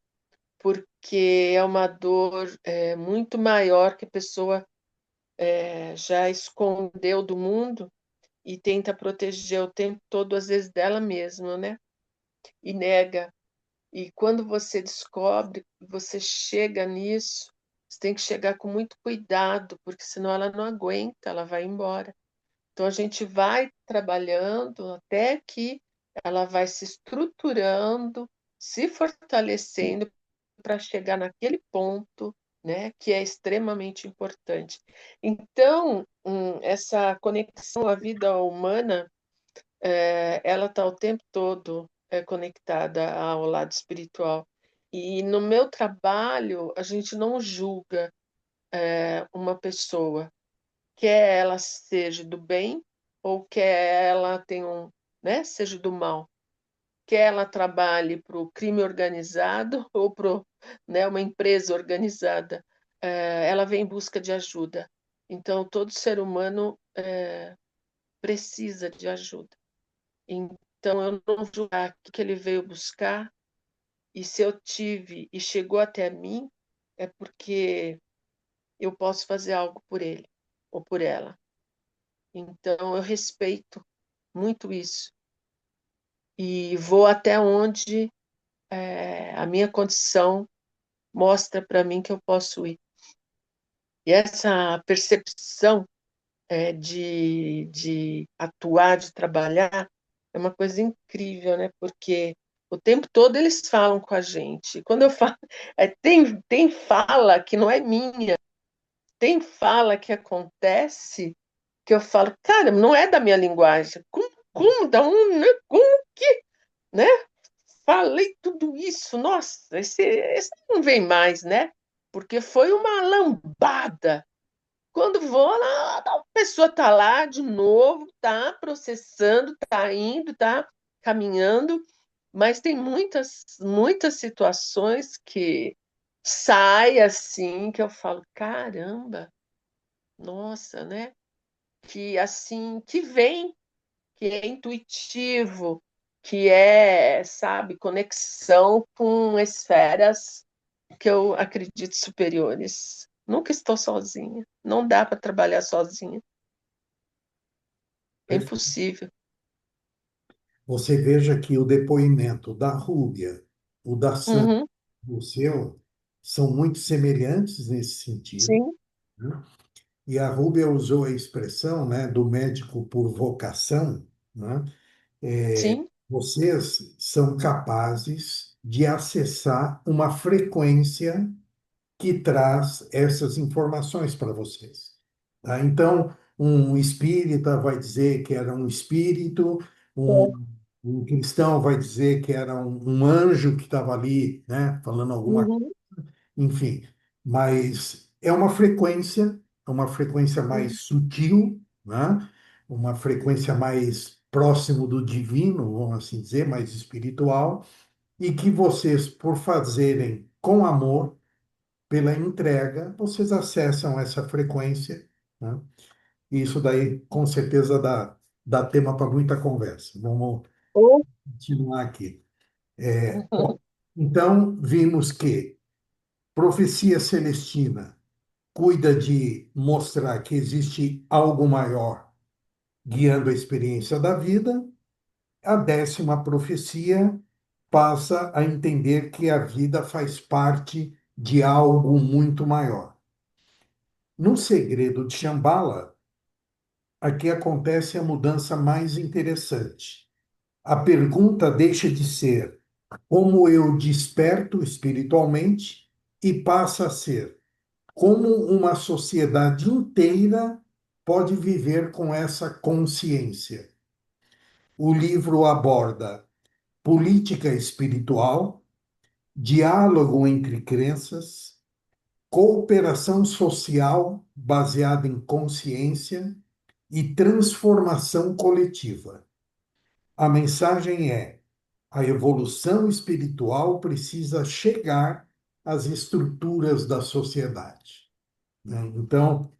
Speaker 6: porque é uma dor muito maior que a pessoa já escondeu do mundo e tenta proteger o tempo todo, às vezes, dela mesma, né? E nega. E quando você descobre, você chega nisso, você tem que chegar com muito cuidado, porque senão ela não aguenta, ela vai embora. Então a gente vai trabalhando até que ela vai se estruturando, se fortalecendo para chegar naquele ponto, né, que é extremamente importante. Então, essa conexão à vida humana ela está o tempo todo conectada ao lado espiritual. E no meu trabalho, a gente não julga uma pessoa, quer ela seja do bem ou quer ela tenha né, seja do mal. Quer ela trabalhe para o crime organizado ou para né, uma empresa organizada. Ela vem em busca de ajuda. Então, todo ser humano precisa de ajuda. Então, eu não julgar o que ele veio buscar E se eu tive e chegou até mim, é porque eu posso fazer algo por ele ou por ela. Então, eu respeito muito isso e vou até onde a minha condição mostra para mim que eu posso ir. E essa percepção de atuar, de trabalhar, é uma coisa incrível, né? Porque o tempo todo eles falam com a gente. Quando eu falo, tem fala que não é minha, tem fala que acontece que eu falo, cara, não é da minha linguagem. Como, da um, né? Como que, né? Falei tudo isso, nossa, esse não vem mais, né? Porque foi uma lambada. Quando vou, a pessoa está lá de novo, está processando, está indo, está caminhando, mas tem muitas situações que sai assim, que eu falo, caramba, nossa, né? Que assim, que vem, que é intuitivo, que é, sabe, conexão com esferas que eu acredito superiores. Nunca estou sozinha. Não dá para trabalhar sozinha. É impossível.
Speaker 1: Você veja que o depoimento da Rúbia, o da Sandra,
Speaker 6: Uhum,
Speaker 1: o seu, são muito semelhantes nesse sentido,
Speaker 6: sim,
Speaker 1: né? E a Rúbia usou a expressão, né, do médico por vocação, né?
Speaker 6: sim.
Speaker 1: Vocês são capazes de acessar uma frequência que traz essas informações para vocês. Tá? Então, um espírita vai dizer que era um espírito, um cristão vai dizer que era um anjo que estava ali, né, falando alguma
Speaker 6: Uhum,
Speaker 1: enfim, mas é uma frequência
Speaker 6: uhum,
Speaker 1: mais sutil, né? Uma frequência mais próximo do divino, vamos assim dizer, mais espiritual, e que vocês, por fazerem com amor, pela entrega, vocês acessam essa frequência, né? E isso daí, com certeza, dá tema para muita conversa. Vamos
Speaker 6: oh,
Speaker 1: continuar aqui. Bom, então, vimos que profecia celestina cuida de mostrar que existe algo maior guiando a experiência da vida. A 10ª profecia passa a entender que a vida faz parte de algo muito maior. No segredo de Shambhala, aqui acontece a mudança mais interessante. A pergunta deixa de ser como eu desperto espiritualmente e passa a ser como uma sociedade inteira pode viver com essa consciência. O livro aborda política espiritual, diálogo entre crenças, cooperação social baseada em consciência e transformação coletiva. A mensagem é: a evolução espiritual precisa chegar às estruturas da sociedade, né? Então,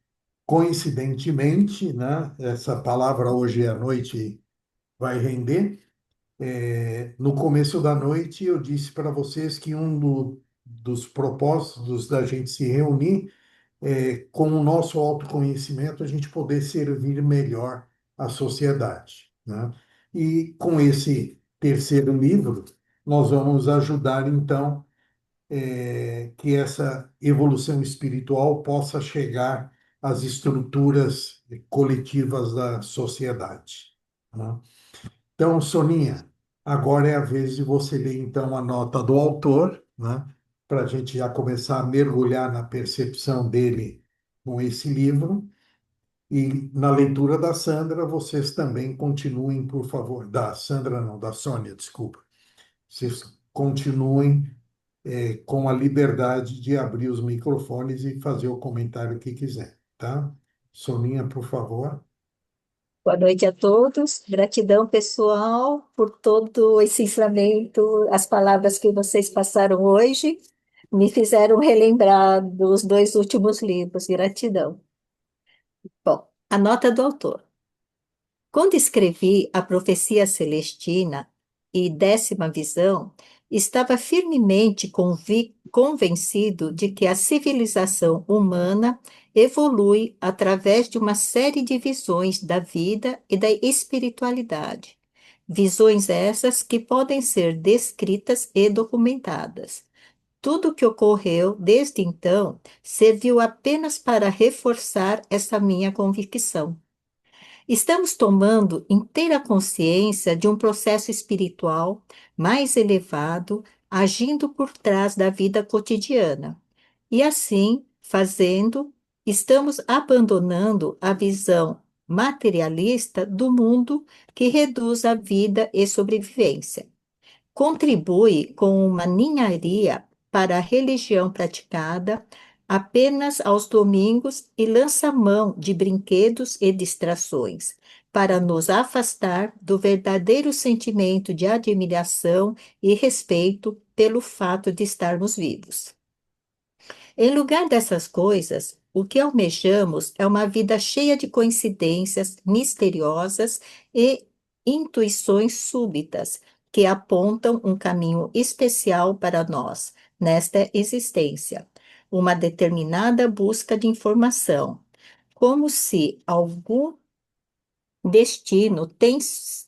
Speaker 1: coincidentemente, né, essa palavra hoje à noite vai render. No começo da noite, eu disse para vocês que dos propósitos da gente se reunir com o nosso autoconhecimento, a gente poder servir melhor a sociedade, né? E com esse terceiro livro, nós vamos ajudar, então, que essa evolução espiritual possa chegar às estruturas coletivas da sociedade, né? Então, Soninha, agora é a vez de você ler então a nota do autor, né? Para a gente já começar a mergulhar na percepção dele com esse livro. E na leitura da Sandra, vocês também continuem, por favor. Da Sandra, não, da Sônia, desculpa. Vocês continuem com a liberdade de abrir os microfones e fazer o comentário que quiser, tá? Soninha, por favor.
Speaker 3: Boa noite a todos. Gratidão, pessoal, por todo esse ensinamento. As palavras que vocês passaram hoje me fizeram relembrar dos dois últimos livros. Gratidão. Bom, a nota do autor. Quando escrevi A Profecia Celestina e 10ª Visão, estava firmemente convencido de que a civilização humana evolui através de uma série de visões da vida e da espiritualidade. Visões essas que podem ser descritas e documentadas. Tudo o que ocorreu desde então serviu apenas para reforçar essa minha convicção. Estamos tomando inteira consciência de um processo espiritual mais elevado agindo por trás da vida cotidiana. E assim, fazendo, estamos abandonando a visão materialista do mundo que reduz a vida e sobrevivência. Contribui com uma ninharia para a religião praticada apenas aos domingos e lança mão de brinquedos e distrações, para nos afastar do verdadeiro sentimento de admiração e respeito pelo fato de estarmos vivos. Em lugar dessas coisas, o que almejamos é uma vida cheia de coincidências misteriosas e intuições súbitas que apontam um caminho especial para nós nesta existência, uma determinada busca de informação, como se algum destino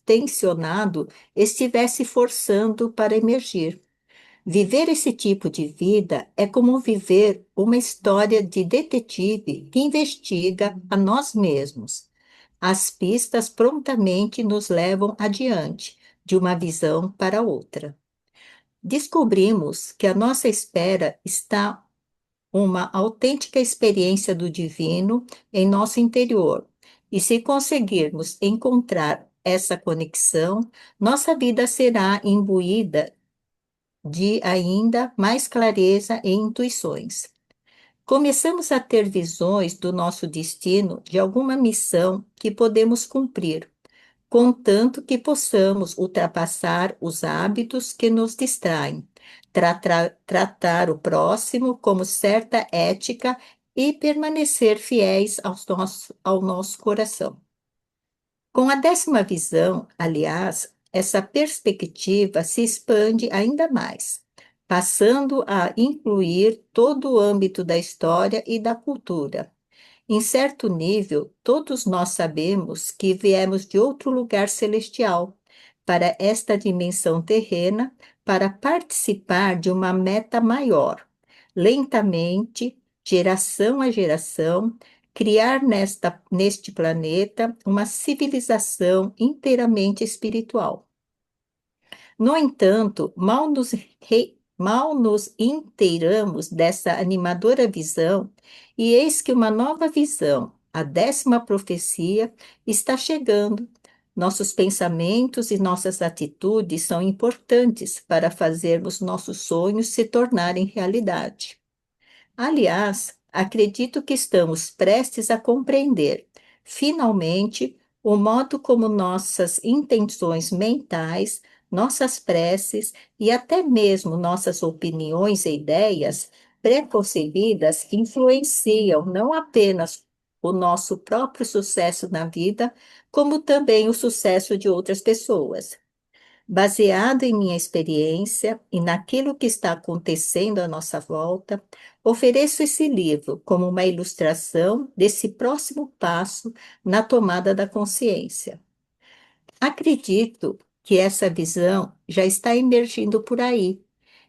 Speaker 3: tensionado estivesse forçando para emergir. Viver esse tipo de vida é como viver uma história de detetive que investiga a nós mesmos. As pistas prontamente nos levam adiante, de uma visão para outra. Descobrimos que à nossa espera está uma autêntica experiência do divino em nosso interior. E se conseguirmos encontrar essa conexão, nossa vida será imbuída de ainda mais clareza e intuições. Começamos a ter visões do nosso destino, de alguma missão que podemos cumprir, contanto que possamos ultrapassar os hábitos que nos distraem, tratar o próximo como certa ética e permanecer fiéis ao nosso coração. Com a 10ª visão, aliás, essa perspectiva se expande ainda mais, passando a incluir todo o âmbito da história e da cultura. Em certo nível, todos nós sabemos que viemos de outro lugar celestial, para esta dimensão terrena, para participar de uma meta maior. Lentamente, geração a geração, criar neste planeta uma civilização inteiramente espiritual. No entanto, mal nos inteiramos dessa animadora visão, e eis que uma nova visão, a 10ª profecia, está chegando. Nossos pensamentos e nossas atitudes são importantes para fazermos nossos sonhos se tornarem realidade. Aliás, acredito que estamos prestes a compreender, finalmente, o modo como nossas intenções mentais, nossas preces e até mesmo nossas opiniões e ideias preconcebidas influenciam não apenas o nosso próprio sucesso na vida, como também o sucesso de outras pessoas. Baseado em minha experiência e naquilo que está acontecendo à nossa volta, ofereço esse livro como uma ilustração desse próximo passo na tomada da consciência. Acredito que essa visão já está emergindo por aí,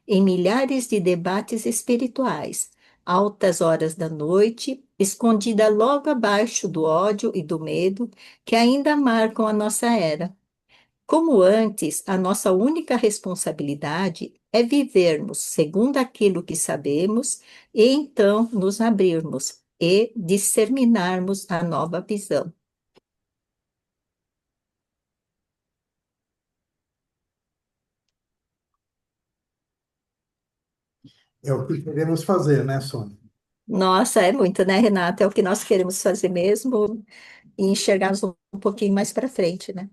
Speaker 3: em milhares de debates espirituais, altas horas da noite, escondida logo abaixo do ódio e do medo que ainda marcam a nossa era. Como antes, a nossa única responsabilidade é vivermos segundo aquilo que sabemos e então nos abrirmos e disseminarmos a nova visão.
Speaker 1: É o que queremos fazer, né, Sônia?
Speaker 3: Nossa, é muito, né, Renata? É o que nós queremos fazer mesmo e enxergarmos um pouquinho mais para frente, né?